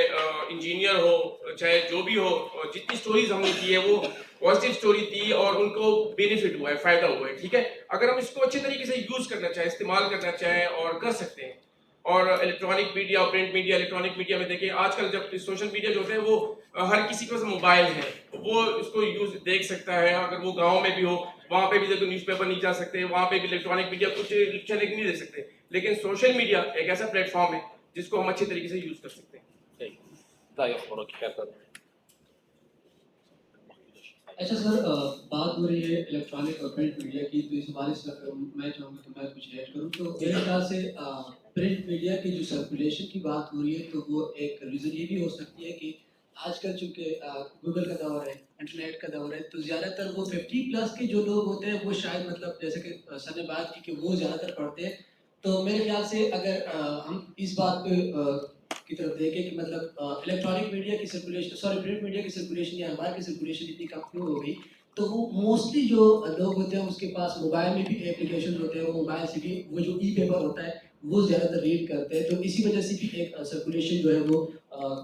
انجینئر ہو، چاہے جو بھی ہو، جتنی اسٹوریز ہم نے کی ہے وہ پازیٹیو اسٹوری تھی اور ان کو بینیفٹ ہوا ہے، فائدہ ہوا ہے. ٹھیک ہے، اگر ہم اس کو اچھے طریقے سے یوز کرنا چاہیں، استعمال کرنا چاہیں اور کر سکتے ہیں. اور electronic media, print media, electronic media میں دیکھیں آج کل جب سوشل میڈیا جو ہوتا ہے وہ ہر کسی کے پاس موبائل ہے، وہ اس کو یوز دیکھ سکتا ہے. اگر وہ گاؤں میں بھی ہو وہاں پہ بھی دیکھو نیوز پیپر نہیں جا سکتے، وہاں پہ بھی الیکٹرانک میڈیا کچھ چلے نہیں دے سکتے. لیکن سوشل میڈیا ایک ایسا پلیٹ فارم ہے جس کو ہم اچھے طریقے سے یوز کر سکتے ہیں. اچھا سر، بات ہو رہی ہے الیکٹرانک اور پرنٹ میڈیا کی، تو اس حوالے سے میں چاہوں گا کہ میں کچھ ایڈ کروں. تو میرے خیال سے پرنٹ میڈیا کی جو سرکولیشن کی بات ہو رہی ہے تو وہ ایک ریزن یہ بھی ہو سکتی ہے کہ آج کل چونکہ گوگل کا دور ہے، انٹرنیٹ کا دور ہے، تو زیادہ تر وہ 50 پلس کے جو لوگ ہوتے ہیں وہ شاید مطلب جیسے کہ سر نے بات کی کہ وہ زیادہ تر پڑھتے ہیں. تو میرے خیال سے اگر ہم اس بات پہ کی طرف دیکھیں کہ مطلب الیکٹرانک میڈیا کی سرکولیشن، پرنٹ میڈیا کی سرکولیشن یا اخبار کی سرکولیشن اتنی کم کیوں ہو گئی، تو وہ موسٹلی جو لوگ ہوتے ہیں اس کے پاس موبائل میں بھی اپلیکیشن ہوتے ہیں، وہ موبائل سے بھی وہ جو ای پیپر ہوتا ہے وہ زیادہ تر ریڈ کرتے ہیں. تو اسی وجہ سے بھی ایک سرکولیشن جو ہے وہ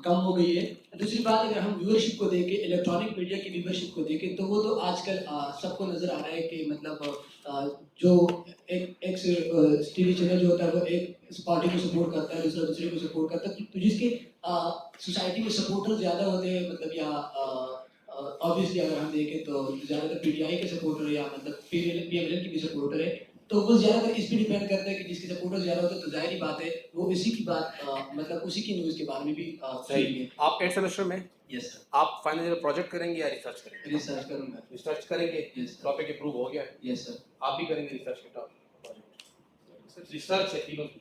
کم ہو گئی ہے. دوسری بات اگر ہم ویورشپ کو دیکھیں، الیکٹرانک میڈیا کی ویورشپ کو دیکھیں تو وہ تو آج کل سب کو نظر آ رہا ہے کہ مطلب جو ایک ٹی وی چینل جو ہوتا ہے وہ ایک پارٹی کو سپورٹ کرتا ہے، دوسرے کو سپورٹ کرتا ہے. تو جس کے سوسائٹی میں سپورٹر زیادہ ہوتے ہیں، مطلب یا آبویسلی اگر ہم دیکھیں تو زیادہ تر پی ٹی آئی کے سپورٹر یا مطلب پی ایم ایل این کی بھی سپورٹر ہے، تو وہ زیادہ تر اس پہ ڈیپینڈ کرتے ہیں کہ جس کے سپورٹر زیادہ ہوتے ہیں تو ظاہری بات ہے وہ اسی کی بات مطلب اسی کی نیوز کے بارے میں بھی صحیح. آپ 8 سیمسٹر میں یس سر آپ فائنل ایئر پروجیکٹ کریں گے یا ریسرچ کریں گے؟ ریسرچ کروں گا. ریسرچ کریں گے، ٹاپک اپروو ہو گیا ہے؟ یس سر. آپ بھی کریں گے ریسرچ کے ٹاپک؟ ریسرچ ہے تینوں کی.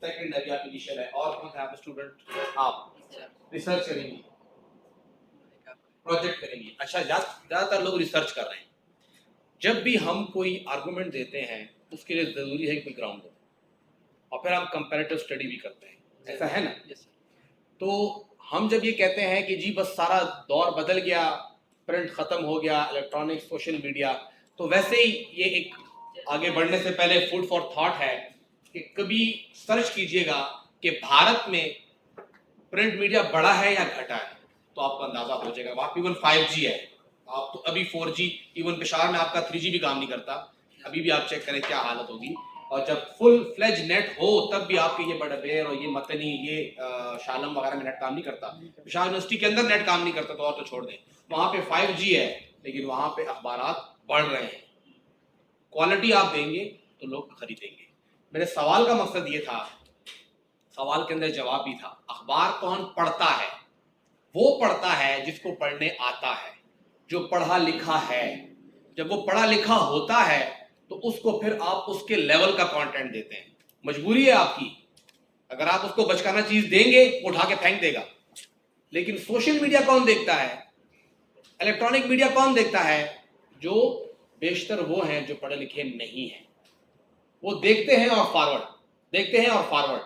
سیکنڈ ابھی آپ انیشیل ہے، اور کون سا آپ اسٹوڈنٹ؟ آپ ریسرچ کریں گے، پروجیکٹ کریں گے. اچھا زیادہ تر لوگ ریسرچ کر رہے ہیں. جب بھی ہم کوئی آرگومنٹ دیتے ہیں اس کے لیے ضروری ہے کہ کوئی گراؤنڈ ہو، اور پھر ہم کمپیریٹو اسٹڈی بھی کرتے ہیں, ایسا ہے نا؟ تو ہم جب یہ کہتے ہیں کہ جی بس سارا دور بدل گیا, پرنٹ ختم ہو گیا, الیکٹرانک سوشل میڈیا, تو ویسے ہی یہ ایک آگے بڑھنے سے پہلے فوڈ فار تھاٹ ہے کہ کبھی سرچ کیجئے گا کہ بھارت میں پرنٹ میڈیا بڑا ہے یا گھٹا ہے, تو آپ کو اندازہ ہو جائے گا. وہاں پہ ایون 5G ہے, آپ تو ابھی 4G, ایون پشاور میں آپ کا 3G بھی کام نہیں کرتا, ابھی بھی آپ چیک کریں کیا حالت ہوگی. اور جب فل فلیج نیٹ ہو تب بھی آپ کے یہ بڑبیر اور یہ متنی, یہ شالم وغیرہ میں نیٹ کام نہیں کرتا. پشاور یونیورسٹی کے اندر نیٹ کام نہیں کرتا تو اور تو چھوڑ دیں. وہاں پہ 5G ہے, لیکن وہاں پہ اخبارات بڑھ رہے ہیں. کوالٹی آپ دیں گے تو لوگ خریدیں گے. میرے سوال کا مقصد یہ تھا, سوال کے اندر جواب بھی تھا, اخبار کون پڑھتا ہے؟ وہ پڑھتا ہے جس کو پڑھنے آتا ہے, جو پڑھا لکھا ہے. جب وہ پڑھا لکھا ہوتا ہے تو اس کو پھر آپ اس کے لیول کا کانٹینٹ دیتے ہیں. مجبوری ہے آپ کی, اگر آپ اس کو بچکانا چیز دیں گے وہ اٹھا کے پھینک دے گا. لیکن سوشل میڈیا کون دیکھتا ہے, الیکٹرانک میڈیا کون دیکھتا ہے؟ جو بیشتر وہ ہیں جو پڑھے لکھے نہیں ہیں. وہ دیکھتے ہیں اور فارورڈ, دیکھتے ہیں اور فارورڈ.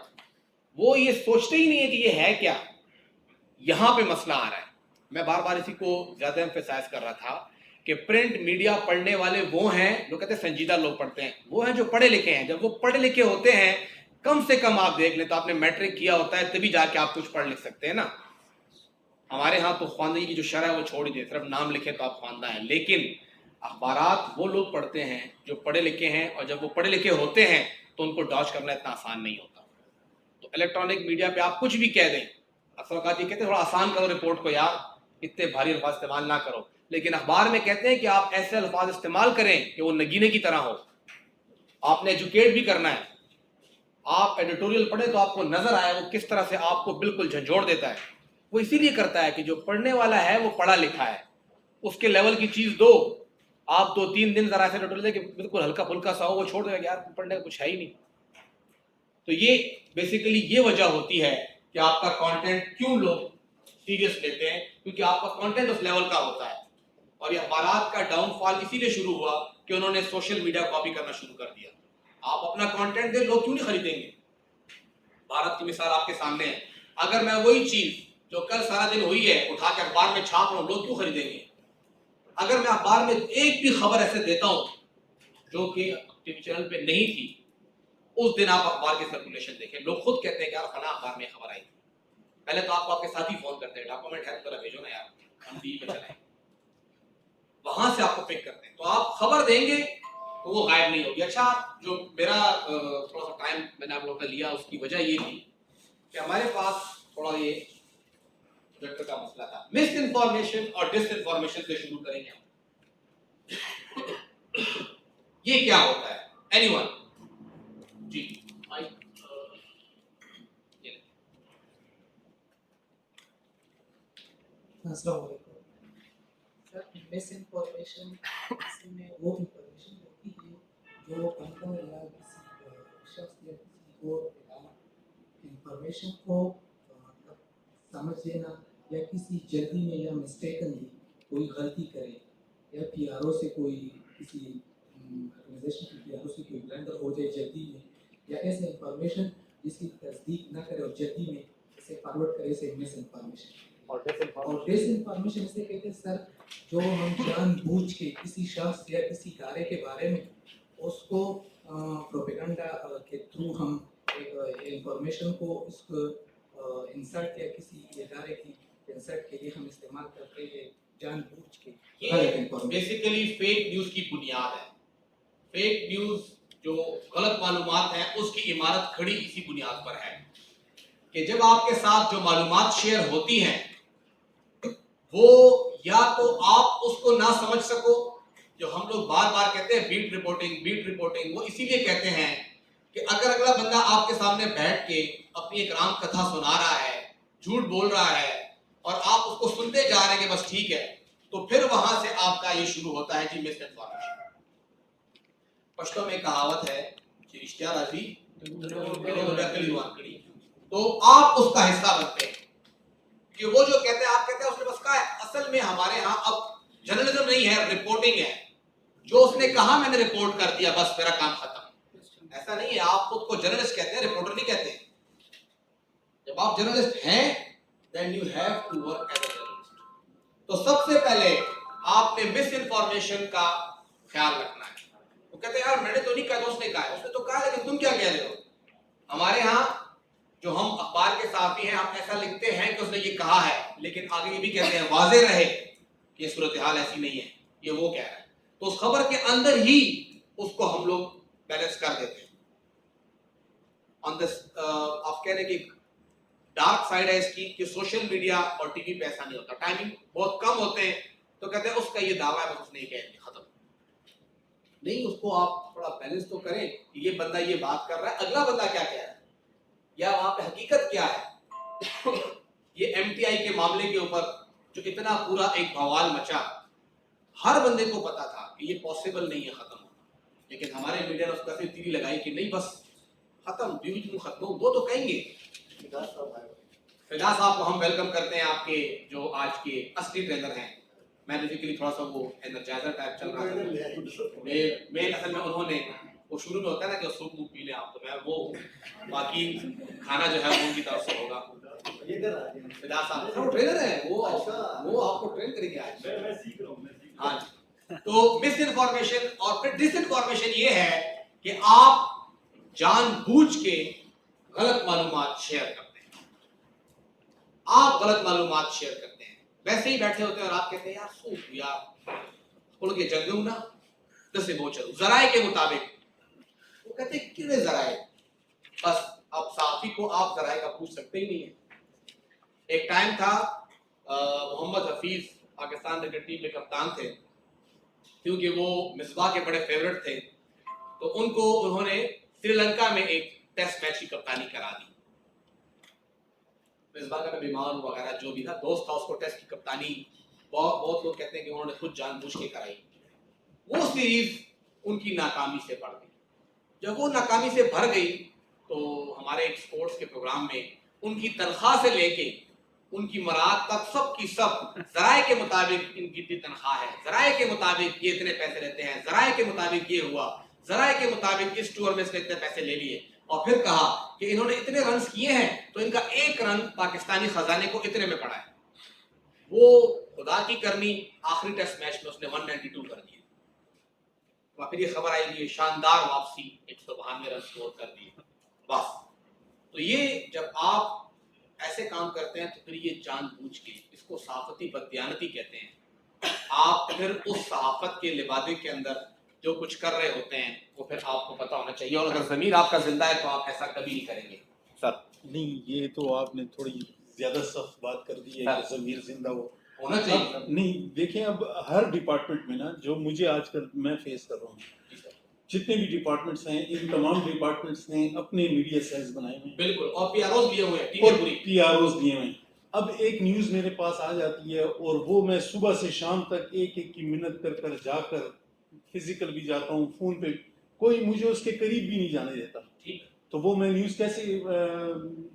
وہ یہ سوچتے ہی نہیں ہے کہ یہ ہے کیا. یہاں پہ مسئلہ آ رہا ہے. میں بار بار اسی کو زیادہ ایمفیسائز کر رہا تھا کہ پرنٹ میڈیا پڑھنے والے وہ ہیں جو کہتے ہیں سنجیدہ لوگ پڑھتے ہیں, وہ ہیں جو پڑھے لکھے ہیں. جب وہ پڑھے لکھے ہوتے ہیں, کم سے کم آپ دیکھ لیں تو آپ نے میٹرک کیا ہوتا ہے تبھی جا کے آپ کچھ پڑھ لکھ سکتے ہیں نا. ہمارے ہاں تو خواندگی کی جو شرح ہے وہ چھوڑ ہی دے, صرف نام لکھے تو آپ خواندہ ہیں. لیکن اخبارات وہ لوگ پڑھتے ہیں جو پڑھے لکھے ہیں, اور جب وہ پڑھے لکھے ہوتے ہیں تو ان کو ڈاج کرنا اتنا آسان نہیں ہوتا. تو الیکٹرانک میڈیا پہ آپ کچھ بھی کہہ دیں, اکثر اوقات یہ کہتے ہیں تھوڑا آسان کرو رپورٹ کو یار, اتنے بھاری الفاظ استعمال نہ کرو. لیکن اخبار میں کہتے ہیں کہ آپ ایسے الفاظ استعمال کریں کہ وہ نگینے کی طرح ہو. آپ نے ایجوکیٹ بھی کرنا ہے. آپ ایڈیٹوریل پڑھیں تو آپ کو نظر آئے وہ کس طرح سے آپ کو بالکل جھنجھوڑ دیتا ہے. وہ اسی لیے کرتا ہے کہ جو پڑھنے والا ہے وہ پڑھا لکھا ہے, اس کے لیول کی چیز دو. آپ 2-3 دن ذرا ایسے ایڈیٹوریل دیں کہ بالکل ہلکا پھلکا سا ہو, وہ چھوڑ دے گا, یار پڑھنے کا کچھ ہے ہی نہیں. تو یہ بیسیکلی یہ وجہ ہوتی ہے کہ آپ کا کانٹینٹ کیوں لوگ سیریس لیتے ہیں, کیونکہ آپ کا کانٹینٹ اس لیول کا ہوتا ہے. اور یہ اخبارات کا ڈاؤن فال اسی لیے شروع ہوا کہ انہوں نے سوشل میڈیا کاپی کرنا شروع کر دیا. آپ اپنا کانٹینٹ دیں, لوگ کیوں نہیں خریدیں گے؟ بھارت کی مثال آپ کے سامنے ہے. اگر میں وہی چیز جو کل سارا دن ہوئی ہے اٹھا کے اخبار میں چھاپ رہا ہوں, لوگ کیوں خریدیں گے؟ اگر میں اخبار میں ایک بھی خبر ایسے دیتا ہوں جو کہ ٹی وی چینل پہ نہیں تھی, اس دن آپ اخبار کی سرکولیشن دیکھیں, لوگ خود کہتے ہیں کہ یار فلاں اخبار میں خبر آئی. پہلے تو آپ کو آپ کے ساتھی فون کرتے ہیں, ڈاکومنٹ ہے تو بھیجو نا یار, ہم ٹی وی پہ چلائیں. وہاں سے آپ کو پک کرتے ہیں. تو آپ خبر دیں گے تو وہ غائب نہیں ہوگی. اچھا, جو میرا تھوڑا سا ٹائم میں نے آپ لوگوں کا لیا, اس کی وجہ یہ تھی کہ ہمارے پاس تھوڑا یہ پروجیکٹر کا مسئلہ تھا. مس انفارمیشن اور ڈس انفارمیشن سے شروع کریں گے. یہ کیا ہوتا ہے؟ Any one? جی السلام علیکم سر. مس انفارمیشن میں وہ انفارمیشن ہوتی ہے جو بندہ یا کسی شخص یا کسی کو انفارمیشن کو مطلب سمجھ لینا, یا کسی جلدی میں یا مسٹیکنلی کوئی غلطی کرے, یا پی آر او سے کوئی کسی آرگنائزیشن کی پی آر او سے کوئی بلنڈر ہو جائے جلدی میں, یا ایسے انفارمیشن جس کی تصدیق نہ کرے اور جلدی میں اسے فارورڈ کرے, اسے مس انفارمیشن. اور ڈس انفارمیشن اسے کہتے ہیں سر جو ہم جان بوجھ کے کسی شخص یا کسی ادارے کے بارے میں اس کو پروپیگنڈا کے تھرو ہم انفارمیشن کو اس کو انسلٹ یا کسی ادارے کی انسلٹ کے لیے ہم استعمال کرتے ہیں جان بوجھ کے. یہ بیسیکلی فیک نیوز کی بنیاد ہے. فیک نیوز جو غلط معلومات ہیں اس کی عمارت کھڑی اسی بنیاد پر ہے کہ جب آپ کے ساتھ جو معلومات شیئر ہوتی ہیں وہ یا تو آپ اس کو نہ سمجھ سکو, جو ہم لوگ بار بار کہتے ہیں بیٹ رپورٹنگ, بیٹ رپورٹنگ, وہ اسی لیے کہتے ہیں کہ اگر اگلا بندہ آپ کے سامنے بیٹھ کے اپنی ایک رام کتھا سنا رہا ہے, جھوٹ بول رہا ہے, اور آپ اس کو سنتے جا رہے ہیں کہ بس ٹھیک ہے, تو پھر وہاں سے آپ کا یہ شروع ہوتا ہے جی مس انفارمیشن. پشتو میں کہاوت ہے کہ اشتہار ازی تو آپ اس کا حصہ بنتے ہیں کہ وہ جو کہتے ہیں آپ کہتے ہیں اس نے بس کہا ہے. اصل میں ہمارے ہاں اب جرنلزم نہیں ہے, رپورٹنگ ہے. جو اس نے کہا میں نے رپورٹ کر دیا, بس میرا کام ختم. ایسا ایسا نہیں ہے. آپ خود کو جرنلسٹ کہتے ہیں, رپورٹر نہیں کہتے. جب آپ جرنلسٹ ہیں then you have to work as a journalist. تو سب سے پہلے آپ نے مس انفارمیشن کا خیال رکھنا ہے. وہ کہتے ہیں یار میں نے تو نہیں کہا, تو اس نے کہا ہے. اس نے تو کہا لیکن تم کیا کہہ رہے ہو. ہمارے ہاں جو ہم اخبار کے صحافی ہیں, ہم ایسا لکھتے ہیں کہ اس نے یہ کہا ہے, لیکن آگے یہ بھی کہتے ہیں واضح رہے کہ یہ صورتحال ایسی نہیں ہے, یہ وہ کہہ رہا ہے. تو اس خبر کے اندر ہی اس کو ہم لوگ بیلنس کر دیتے ہیں. آپ کہہ رہے کہ ڈارک سائڈ ہے اس کی کہ سوشل میڈیا اور ٹی وی پہ ایسا نہیں ہوتا, ٹائمنگ بہت کم ہوتے ہیں. تو کہتے ہیں اس کا یہ دعویٰ ہے, بس اس نے یہ کہہ دیا, ختم. نہیں, اس کو آپ تھوڑا بیلنس تو کریں کہ یہ بندہ یہ بات کر رہا ہے, اگلا بندہ کیا کہہ رہا ہے, یا وہاں پہ حقیقت کیا ہے. یہ ایم ٹی آئی کے معاملے کے اوپر جو اتنا پورا ایک بوال مچا, ہر بندے کو پتا تھا کہ یہ پاسبل نہیں ہے ختم ہونا, لیکن ہمارے میڈیا نے اس کا صرف تیری لگائی کہ نہیں بس ختم, بیوی ختم ہو. وہ تو کہیں گے. فدا صاحب کو ہم ویلکم کرتے ہیں, آپ کے جو آج کے اصلی ٹرینر ہیں. میں بیسیکلی تھوڑا سا وہ انرجائزر ٹائپ چل رہا تھا. مین اصل میں انہوں نے وہ شروع میں ہوتا ہے نا کہ سوپ موپ پی لیں آپ, تو میں وہ باقی کھانا جو ہے وہ ان کی طرف سے ہوگا. فدا صاحب وہ ٹرینر ہیں, وہ آپ کو ٹرین کریں گے آج. ہاں جی. تو مس انفارمیشن اور پھر ڈس انفارمیشن یہ ہے کہ آپ جان بوجھ کے غلط معلومات شیئر کرتے ہیں. آپ غلط معلومات شیئر کرتے ہیں, ویسے ہی بیٹھے ہوتے ہیں اور آپ کہتے ہیں یار سوپ یار بولو کہ جنگوں نا دسے وہ چلو ذرائع کے مطابق. وہ کہتے ہیں کتنے ذرائع, بس اب صحافی کو آپ ذرائع کا پوچھ سکتے ہی نہیں ہیں. ایک ٹائم تھا محمد حفیظ پاکستان کرکٹ ٹیم میں کپتان تھے, کیونکہ وہ مصباح کے بڑے فیورٹ تھے, تو ان کو انہوں نے سری لنکا میں ایک ٹیسٹ میچ کی کپتانی کرا دی. مصباح کا بیمار وغیرہ جو بھی تھا, دوست تھا, اس کو ٹیسٹ کی کپتانی بہت لوگ کہتے ہیں کہ انہوں نے خود جان بوجھ کے کرائی. وہ سیریز ان کی ناکامی سے بڑھ گئی. جب وہ ناکامی سے بھر گئی تو ہمارے ایک سپورٹس کے پروگرام میں ان کی تنخواہ سے لے کے ان کی مراد تک سب کی سب ذرائع کے مطابق ان کی اتنی تنخواہ ہے, ذرائع کے مطابق یہ اتنے پیسے لیتے ہیں, ذرائع کے مطابق یہ ہوا, ذرائع کے مطابق اس ٹور میں سے اتنے پیسے لے لیے, اور پھر کہا کہ انہوں نے اتنے رنز کیے ہیں تو ان کا ایک رن پاکستانی خزانے کو اتنے میں پڑا ہے. وہ خدا کی کرنی آخری ٹیسٹ میچ میں اس نے 192 کر دیے. اور پھر یہ خبر آئی کہ شاندار واپسی 192 رن سکور کر دیے بس. تو یہ جب آپ ایسے کام کرتے ہیں تو پھر یہ جان بوجھ کے, اس کو صحافتی بددیانتی کہتے ہیں. آپ پھر اس صحافت کے لبادے کے اندر جو کچھ کر رہے ہوتے ہیں وہ پھر آپ کو پتا ہونا چاہیے, اور اگر ضمیر آپ کا زندہ ہے تو آپ ایسا کبھی نہیں کریں گے. سر نہیں, یہ تو آپ نے تھوڑی زیادہ سخت بات کر دی ہے کہ ضمیر زندہ ہونا چاہیے. نہیں دیکھیں, اب ہر ڈپارٹمنٹ میں نا جو مجھے آج کل میں فیس کر رہا ہوں, جتنے بھی ڈپارٹمنٹس ہیں ان تمام ڈپارٹمنٹس نے اپنے میڈیا سیلز بنائے ہوئے ہیں. بالکل, اور پی آر اوز لیے ہوئے ہیں, پی آر اوز لیے ہوئے ہیں. اب ایک نیوز میرے پاس آ جاتی ہے اور وہ میں صبح سے شام تک ایک ایک کی منت کر کر جا کر فزیکل بھی جاتا ہوں, فون پہ کوئی مجھے اس کے قریب بھی نہیں جانے دیتا. تو وہ میں نیوز کیسے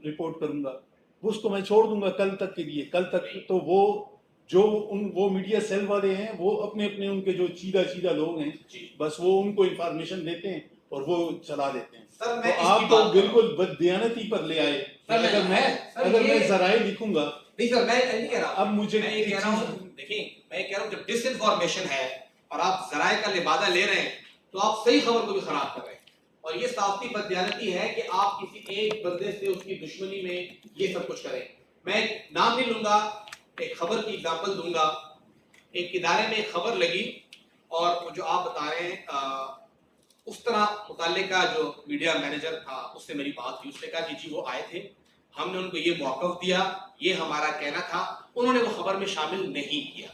رپورٹ کروں گا, اس کو میں چھوڑ دوں گا کل تک کے لیے. کل تک تو وہ میڈیا سیل والے ہیں وہ اپنے اپنے ان کے جو چیدہ لوگ ہیں بس وہ ان کو انفارمیشن دیتے ہیں اور وہ چلا دیتے ہیں. تو آپ تو بالکل بددیانتی پر لے آئے. اگر میں ذرائع لکھوں گا, نہیں سر میں نہیں کہہ رہا, اب مجھے میں کہہ رہا ہوں, دیکھیں میں کہہ رہا ہوں جب ڈس انفارمیشن ہے اور آپ ذرائع کا لبادہ لے رہے ہیں تو آپ صحیح خبر کو بھی خراب کر رہے ہیں. اور یہ صحافتی بددیانتی ہے کہ آپ کسی ایک بندے سے اس کی دشمنی میں یہ سب کچھ کریں. میں نام نہیں لوں گا, ایک خبر کی اگزامپل دوں گا. ایک ادارے میں ایک خبر لگی اور جو آپ بتا رہے ہیں اس طرح متعلقہ جو میڈیا مینیجر تھا اس سے میری بات ہوئی. اس نے کہا کہ جی وہ آئے تھے, ہم نے ان کو یہ موقف دیا, یہ ہمارا کہنا تھا, انہوں نے وہ خبر میں شامل نہیں کیا.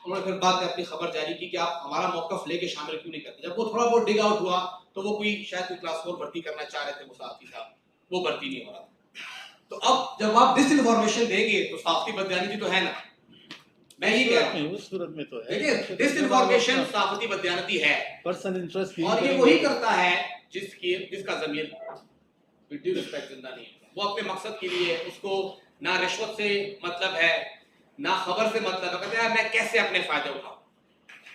انہوں نے پھر بعد میں اپنی خبر جاری کی کہ آپ ہمارا موقف لے کے شامل کیوں نہیں کرتے. جب وہ تھوڑا بہت ڈگ آؤٹ ہوا تو وہ شاید کوئی کلاس 4 بھرتی کرنا چاہ رہے تھے, وہ صحافی صاحب, وہ بھرتی نہیں ہو رہا. تو اب جب آپ ڈس انفارمیشن دیں گے تو صحافتی بددیانتی تو ہے نا. میں یہ کہہ رہا ہوں اس صورت میں تو ہے, دیکھیں ڈس انفارمیشن صحافتی بددیانتی ہے, پرسنل انٹرسٹ, اور یہ وہی کرتا ہے جس کا ضمیر ود ڈیو ریسپیکٹ زندہ نہیں ہے. وہ اپنے مقصد کے لیے, اس کو نہ رشوت سے مطلب ہے نہ خبر سے مطلب ہے, کہتے ہیں میں کیسے اپنے فائدے اٹھاؤں.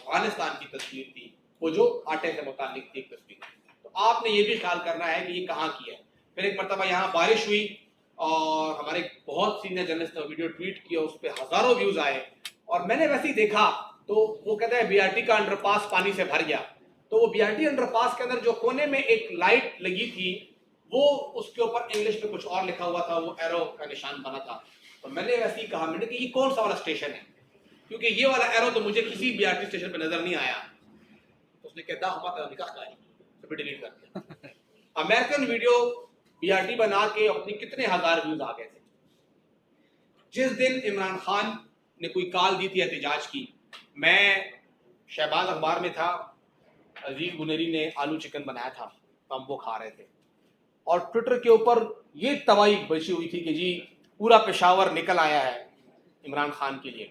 افغانستان کی تصویر تھی، وہ جو آٹے سے متعلق تھی ایک تصویر. تو آپ نے یہ بھی خیال کرنا ہے کہ یہ کہاں کی ہے. پھر ایک مرتبہ یہاں بارش ہوئی اور ہمارے بہت سینئر جرنلسٹ نے ویڈیو ٹویٹ کیا، اس پہ ہزاروں ویوز آئے، اور میں نے ویسے ہی دیکھا تو وہ کہتا ہے بی آر ٹی کا انڈر پاس پانی سے بھر گیا. تو وہ بی آر ٹی انڈر پاس کے اندر جو کونے میں ایک لائٹ لگی تھی وہ اس کے اوپر انگلش میں کچھ اور لکھا ہوا تھا، وہ ایرو کا نشان بنا تھا. تو میں نے ویسے ہی کہا، میں نے کہ یہ کون سا والا اسٹیشن ہے، کیونکہ یہ والا ایرو تو مجھے کسی بی آر ٹی اسٹیشن پہ نظر نہیں آیا. اس نے کہتا ہمارا نکاح کا ہے، تو بھی ڈیلیٹ کر دیا. American video B R T بنا کے اپنی کتنے ہزار ویوز آ گئے تھے. جس دن عمران خان نے کوئی کال دی تھی احتجاج کی، میں شہباز اخبار میں تھا، عزیز گنیری نے آلو چکن بنایا تھا، ہم وہ کھا رہے تھے، اور ٹویٹر کے اوپر یہ تباہی بچی ہوئی تھی کہ جی پورا پشاور نکل آیا ہے عمران خان کے لیے،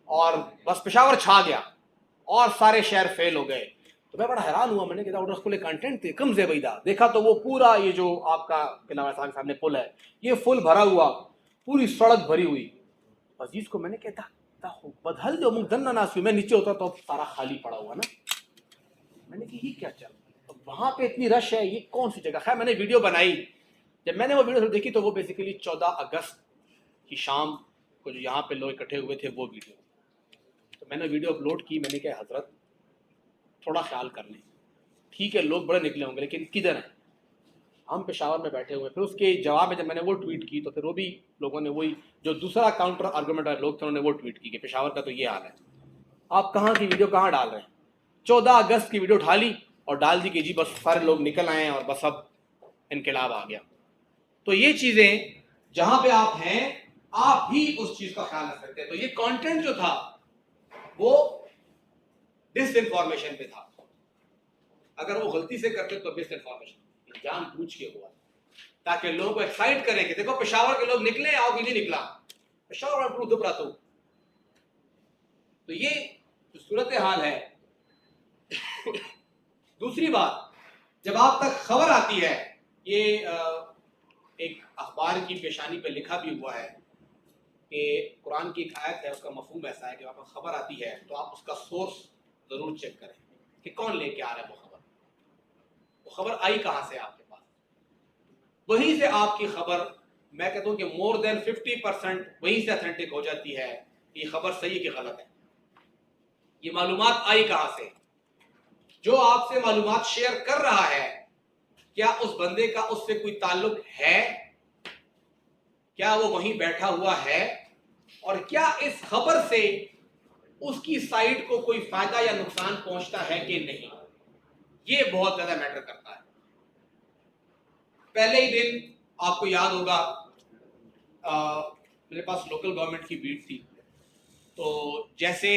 اور بس پشاور چھا گیا اور سارے شہر فیل ہو گئے. تو میں بڑا حیران ہوا، میں نے کہا اس کو لے کنٹینٹ تھے کم زیبیدہ. دیکھا تو وہ پورا یہ جو آپ کا کے سامنے پل ہے، یہ فل بھرا ہوا، پوری سڑک بھری ہوئی. عزیز کو میں نے کہتا بدھل جو منہ دن نہ میں نیچے ہوتا تو سارا خالی پڑا ہوا نا. میں نے کہا یہ کیا چل رہا ہے وہاں پہ، اتنی رش ہے، یہ کون سی جگہ. خیر میں نے ویڈیو بنائی. جب میں نے وہ ویڈیو دیکھی تو وہ بیسیکلی 14 اگست کی شام کو جو یہاں پہ لوگ اکٹھے ہوئے تھے وہ ویڈیو. تو میں نے ویڈیو اپلوڈ کی. میں نے کہا حضرت تھوڑا خیال کر لیں، ٹھیک ہے لوگ بڑے نکلے ہوں گے لیکن کدھر ہیں، ہم پشاور میں بیٹھے ہوئے. پھر اس کے جواب میں جب میں نے وہ ٹویٹ کی تو پھر وہ بھی لوگوں نے وہی جو دوسرا کاؤنٹر آرگومنٹ والے لوگ تھے انہوں نے وہ ٹویٹ کی کہ پشاور کا تو یہ حال ہے، آپ کہاں کی ویڈیو کہاں ڈال رہے ہیں. 14 اگست کی ویڈیو اٹھا لی اور ڈال دی کہ جی بس سارے لوگ نکل آئے ہیں اور بس اب انقلاب آ گیا. تو یہ چیزیں جہاں پہ آپ ہیں آپ بھی اس چیز کا خیال رکھ سکتے ہیں. تو یہ کانٹینٹ جو تھا وہ ڈس انفارمیشن پہ تھا. اگر وہ غلطی سے کرتے تو ڈس انفارمیشن جان بوجھ کے ہوا تاکہ لوگوں کو ایکسائٹ کریں کہ دیکھو پشاور کے لوگ نکلے، آؤ بھی نہیں نکلا، پشاور میں دبرا. تو یہ جو صورت حال ہے. دوسری بات، جب آپ تک خبر آتی ہے، یہ ایک اخبار کی پیشانی پہ لکھا بھی ہوا ہے کہ قرآن کی ایک آیت ہے، اس کا مفہوم ایسا ہے کہ آپ کو خبر آتی ہے تو آپ اس کا سورس ضرور چیک کریں کہ کون لے کے آ رہا ہے وہ خبر آئی کہاں سے آپ کے پاس. وہیں سے آپ کی خبر، میں کہتا ہوں کہ مور دین 50% وہیں سے اتھینٹک ہو جاتی ہے کہ یہ خبر صحیح کہ غلط ہے. یہ معلومات آئی کہاں سے؟ جو آپ سے معلومات شیئر کر رہا ہے کیا اس بندے کا اس سے کوئی تعلق ہے؟ کیا وہ وہیں بیٹھا ہوا ہے؟ اور کیا اس خبر سے اس کی سائٹ کو کوئی فائدہ یا نقصان پہنچتا ہے کہ نہیں؟ یہ بہت زیادہ میٹر کرتا ہے. پہلے ہی دن آپ کو یاد ہوگا میرے پاس لوکل گورنمنٹ کی بیٹ تھی، تو جیسے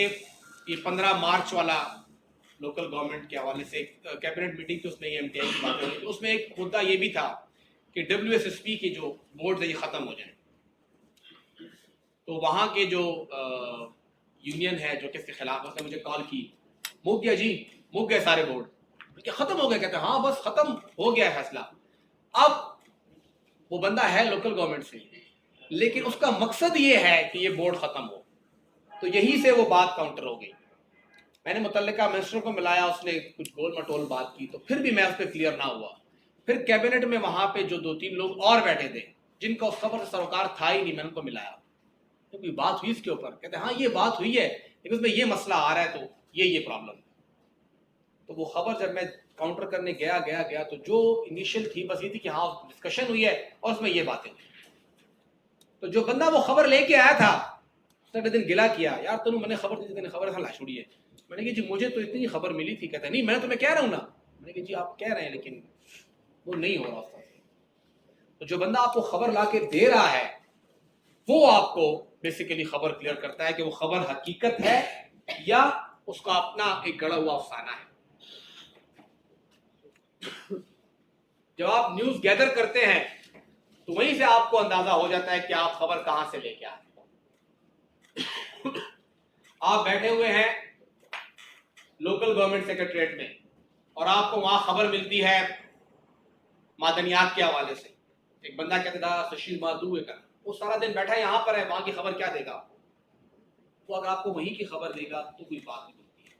یہ 15 مارچ والا لوکل گورنمنٹ کے حوالے سے کیبنٹ میٹنگ تھی، اس میں یہ ایم ٹی آئی کی بات ہوئی. اس میں ایک مدعا یہ بھی تھا کہ WSSP کے جو بورڈ ہے یہ ختم ہو جائیں. تو وہاں کے جو یونین ہے جو کہ اس کے خلاف، اس نے مجھے کال کی، مک گیا جی، مک گئے سارے بورڈ، کہ ختم ہو گئے. کہتے ہیں ہاں بس ختم ہو گیا ہے فیصلہ. اب وہ بندہ ہے لوکل گورنمنٹ سے لیکن اس کا مقصد یہ ہے کہ یہ بورڈ ختم ہو. تو یہی سے وہ بات کاؤنٹر ہو گئی. میں نے متعلقہ منسٹر کو ملایا، اس نے کچھ گول مٹول بات کی تو پھر بھی میں اس پہ کلیئر نہ ہوا. پھر کیبنٹ میں وہاں پہ جو 2-3 لوگ اور بیٹھے تھے جن کا اس خبر سے سروکار تھا ہی نہیں، میں ان کو ملایا. تو کوئی بات ہوئی اس کے اوپر؟ کہتے ہیں ہاں یہ بات ہوئی ہے لیکن اس میں یہ مسئلہ آ رہا ہے تو یہ پرابلم. تو وہ خبر جب میں کاؤنٹر کرنے گیا تو جو انیشل تھی بس یہ تھی کہ ہاں ڈسکشن ہوئی ہے اور اس میں یہ باتیں ہوئی. تو جو بندہ وہ خبر لے کے آیا تھا اس نے دن گلا کیا، یار تمہیں میں نے خبر دی، خبر ہلا چھوڑی ہے. میں نے کہا جی مجھے تو اتنی خبر ملی تھی. کہتا ہے نہیں میں تمہیں کہہ رہا ہوں نا. میں نے کہا جی آپ کہہ رہے ہیں لیکن وہ نہیں ہو رہا. تو جو بندہ آپ کو خبر لا کے دے رہا ہے وہ آپ کو بیسیکلی خبر کلیئر کرتا ہے کہ وہ خبر حقیقت ہے یا اس کا اپنا ایک گڑا ہوا افسانہ ہے. جب آپ نیوز گیدر کرتے ہیں تو وہیں سے آپ کو اندازہ ہو جاتا ہے کہ آپ خبر کہاں سے لے کے آئے. آپ بیٹھے ہوئے ہیں لوکل گورنمنٹ سیکریٹریٹ میں اور آپ کو وہاں خبر ملتی ہے معدنیات کے حوالے سے. ایک بندہ کہتا تھا سشیل مادو ہے، وہ سارا دن بیٹھا ہے یہاں پر ہے، وہاں کی خبر کیا دے گا؟ وہ اگر آپ کو وہیں کی خبر دے گا تو کوئی بات نہیں ہوتی ہے.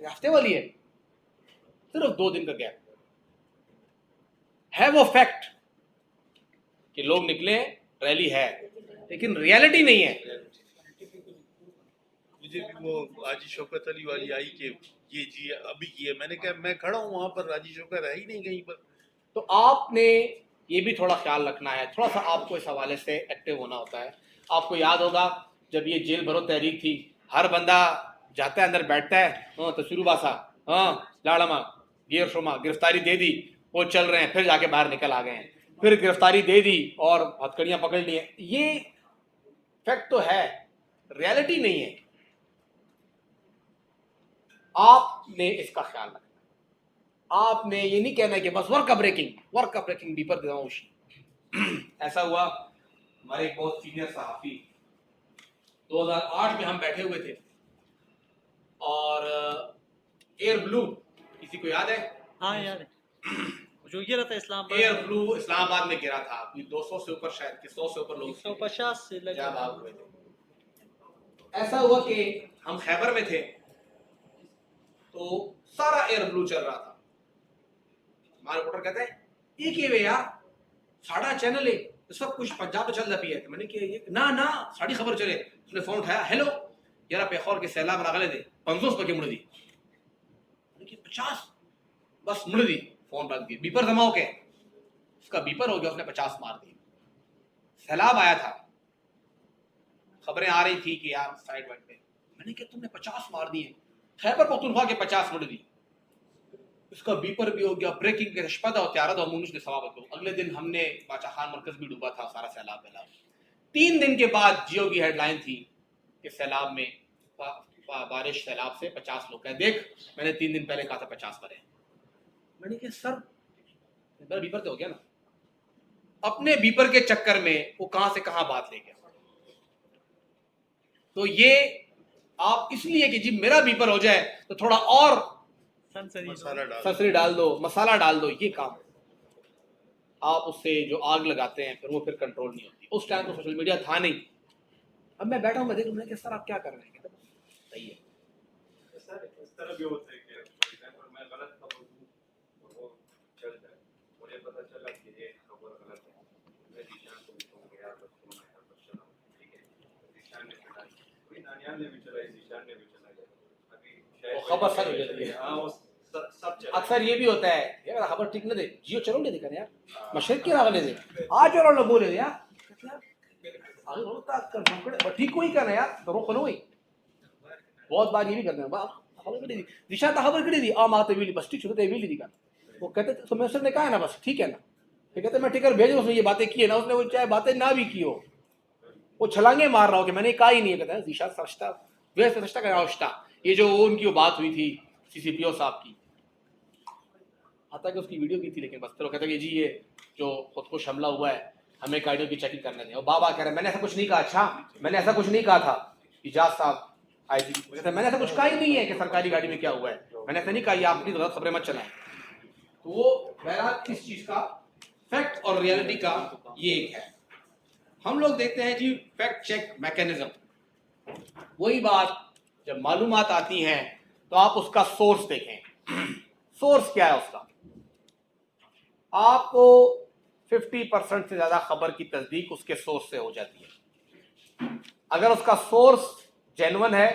ہفتے والی ہے, صرف 2 دن کا گیپ ہے. وہ فیکٹ کہ لوگ نکلے ریلی ہے, لیکن ریالٹی نہیں ہے. مجھے بھی وہ حاجی شوکت علی والی آئی کہ یہ جی ابھی کی ہے, میں نے کہا میں کھڑا ہوں وہاں پر, حاجی شوکت ہے ہی نہیں کہیں پر. تو آپ نے یہ بھی تھوڑا خیال رکھنا ہے, تھوڑا سا آپ کو اس حوالے سے ایکٹیو ہونا ہوتا ہے. آپ کو یاد ہوگا جب یہ جیل بھرو تحریک تھی, ہر بندہ جاتا ہے اندر بیٹھتا ہے, ہاں تصویر باسا, ہاں لاڑما گیر شما, گرفتاری دے دی, وہ چل رہے ہیں, پھر جا کے باہر نکل آ گئے ہیں, پھر گرفتاری دے دی اور ہتھکڑیاں پکڑ لی ہیں. یہ فیکٹ تو ہے, ریالٹی نہیں ہے. آپ نے اس کا خیال رکھنا. آپ نے یہ نہیں کہنا ہے کہ بس ورک بریکنگ بیپر دے رہا ہوں. ایسا ہوا, ہمارے ایک بہت سینئر صحافی 2008 میں ہم بیٹھے ہوئے تھے اور ایئر بلو, کسی کو یاد ہے؟ ہاں یار, جو گرا تھا اسلام آباد, ایئر بلو اسلام آباد میں گرا تھا. 200 سے اوپر, شاید کہ 100 سے اوپر لوگ, 150 سے لگ ہوئے تھے. ایسا ہوا کہ ہم خیبر میں تھے تو سارا ایئر بلو چل رہا تھا. ہمارا رپورٹر کہتا ہے یہ کہ یار ساڑا چینل ہے اس وقت کچھ پنجاب تو چل رہا ہے. میں نے کہا نہ ساڑی خبر چلے. اس نے فون اٹھایا, ہیلو یار پیخور کے سیلاب راغلے دے 500 روپے مڑ دی. 50 بس مڑ دی. فون بند کی, بیپر جمع ہو کے اس کا بیپر ہو گیا, اس نے 50 مار دی. سیلاب آیا تھا, خبریں آ رہی تھی کہ یار سائڈ وائڈ پہ. میں نے کہا تم نے 50 مار دیے, خیبر پختونخوا کے 50 مڑ دی. اس کا بیپر بھی ہو گیا, بریکنگ کے رشپدہ اور تیارت اور مونش نے ثواب کو. اگلے دن ہم نے باچا خان مرکز بھی ڈوبا تھا, سارا سیلاب پھیلا. 3 دن کے بعد جیو کی ہیڈ لائن تھی کہ سیلاب میں بارش سیلاب سے 50 لوگ ہیں. دیکھ میں نے 3 دن پہلے کہا تھا 50 مرے. میں نے کہا سر میرا بیپر تو ہو گیا نا. اپنے بیپر کے چکر میں وہ کہاں سے کہاں بات لے گیا. تو یہ آپ اس لیے کہ جی میرا بیپر ہو جائے تو تھوڑا اور سنسری ڈال دو, مسالہ ڈال دو, یہ کام آپ اس سے جو آگ لگاتے ہیں پھر وہ پھر کنٹرول نہیں ہوتی. اس ٹائم تو سوشل میڈیا تھا نہیں. اب میں بیٹھا ہوں, میں دیکھ رہا ہوں کہ سر آپ کیا کر رہے ہیں. صحیح ہے, اس طرح بھی ہوتا ہے کہ میں غلط خبر دوں وہ چل جائے, مجھے پتہ چلا کہ یہ خبر غلط ہے, میں ذیشان کو بھی کہوں گا یار بس تم میں پر چلاؤ, ٹھیک ہے. ذیشان نے چلائی, کوئی نانیال نے بھی چلائی, ذیشان نے بھی چلائی. ابھی خبر سر ہو جاتی ہے. اکثر یہ بھی ہوتا ہے یار خبر ٹھیک نہ دے, جیو چلو لے دے کر یار, مشرق کی راغ لے دے, آج اور لوگ بولے یار ٹھیک کوئی کرنا یار, تو روک لو. بہت بار یہ بھی کرتے ہیں دشا تو خبر کڑی دی آم آتے ویلی بس ٹھیک چھوٹے ویلی دی کر. وہ کہتے تو منسٹر نے کہا ہے نا بس ٹھیک ہے نا, یہ کہتے میں ٹکر بھیجوں, اس نے یہ باتیں کی ہے نا, اس نے وہ چاہے باتیں نہ بھی کی ہو, وہ چھلانگے مار رہا ہو کہ میں نے کہا ہی نہیں ہے. کہتا ہے دشا سرشتہ ویسے سرشتہ کا رشتہ. یہ جو ان کی وہ بات ہوئی تھی CCPO صاحب کی, حتیٰ کہ اس کی ویڈیو کی تھی, لیکن بس پھر وہ کہتا ہے کہ جی یہ جو خودکش حملہ ہوا ہے ہمیں گاڑیوں کی چیکنگ کرنے دیں. اور بابا کہہ رہے ہیں میں نے ایسا کچھ نہیں کہا. اچھا میں نے ایسا کچھ نہیں کہا تھا. اجاز صاحب آئی تھی, میں نے ایسا کچھ کہا ہی نہیں ہے کہ سرکاری گاڑی میں کیا ہوا ہے, میں نے ایسا نہیں کہا, یہ آپ اپنی غلط خبریں مت چلائیں. تو وہ بہرحال اس چیز کا فیکٹ اور ریالٹی کا یہ ایک ہے. ہم لوگ دیکھتے ہیں جی فیکٹ چیک میکینزم. وہی بات جب معلومات آتی ہیں تو آپ اس کا سورس دیکھیں. سورس کیا ہے اس کا؟ آپ کو 50% سے زیادہ خبر کی تصدیق اس کے سورس سے ہو جاتی ہے. اگر اس کا سورس جینون ہے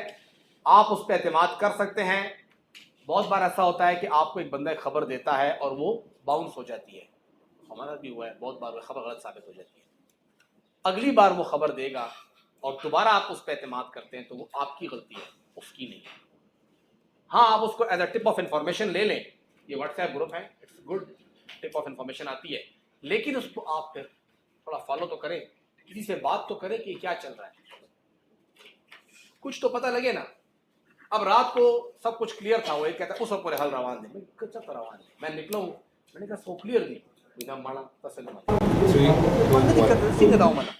آپ اس پہ اعتماد کر سکتے ہیں. بہت بار ایسا ہوتا ہے کہ آپ کو ایک بندہ ایک خبر دیتا ہے اور وہ باؤنس ہو جاتی ہے. ہمارا بھی ہوا ہے, بہت بار خبر غلط ثابت ہو جاتی ہے. اگلی بار وہ خبر دے گا اور دوبارہ آپ اس پہ اعتماد کرتے ہیں تو وہ آپ کی غلطی ہے, اس کی نہیں ہے. ہاں آپ اس کو as a tip of information لے لیں, یہ واٹس ایپ گروپ ہے, it's good tip of information آتی ہے, لیکن اس کو آپ پھر تھوڑا فالو تو کریں, کسی سے بات تو کریں کہ کیا چل رہا ہے, کچھ تو پتہ لگے نا. اب رات کو سب کچھ کلیئر تھا, وہ ایک کہتا ہے اس وقت پورے حل روان دیں, میں نکلا ہوں, میں نے کہا سو کلیئر دی بنا مانا تسلیم سیدھے داؤں مانا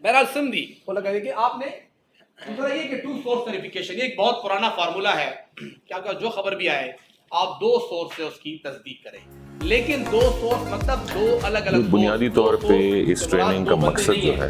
بہرحال سن دی. وہ لگا کہ آپ نے دوسرا یہ کہ 2 سورس ویریفیکیشن, یہ ایک بہت پرانا فارمولا ہے کیا جو خبر بھی آئے آپ 2 سورس سے اس کی تصدیق کریں, لیکن 2 سورس مطلب 2 الگ الگ. بنیادی طور پہ اس ٹریننگ کا مقصد جو ہے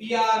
PR,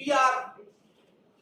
PR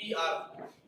PR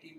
TB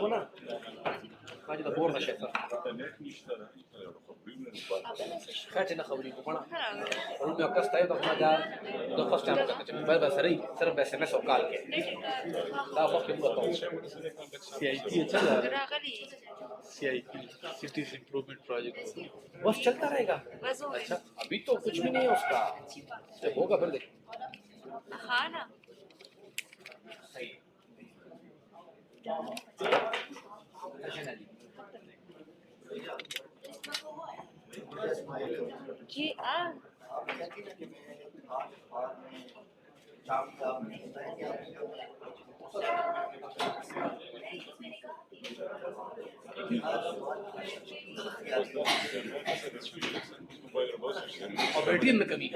هنا ماجد ابور نشيطه خاطر خبري کو پڑھا اور میں کا سٹائل کا دا دو فرسٹ ٹائم کرتے ہیں بس سری صرف ایس ایم ایس اور کال کے دا وقت میں بتاؤں سی آئی ٹی چلا C I T cities improvement project بس چلتا رہے گا. اچھا ابھی تو کچھ بھی نہیں ہے اس کا, جب ہوگا پھر دیکھ. ہاں نا جی اور بیٹھی میں کمی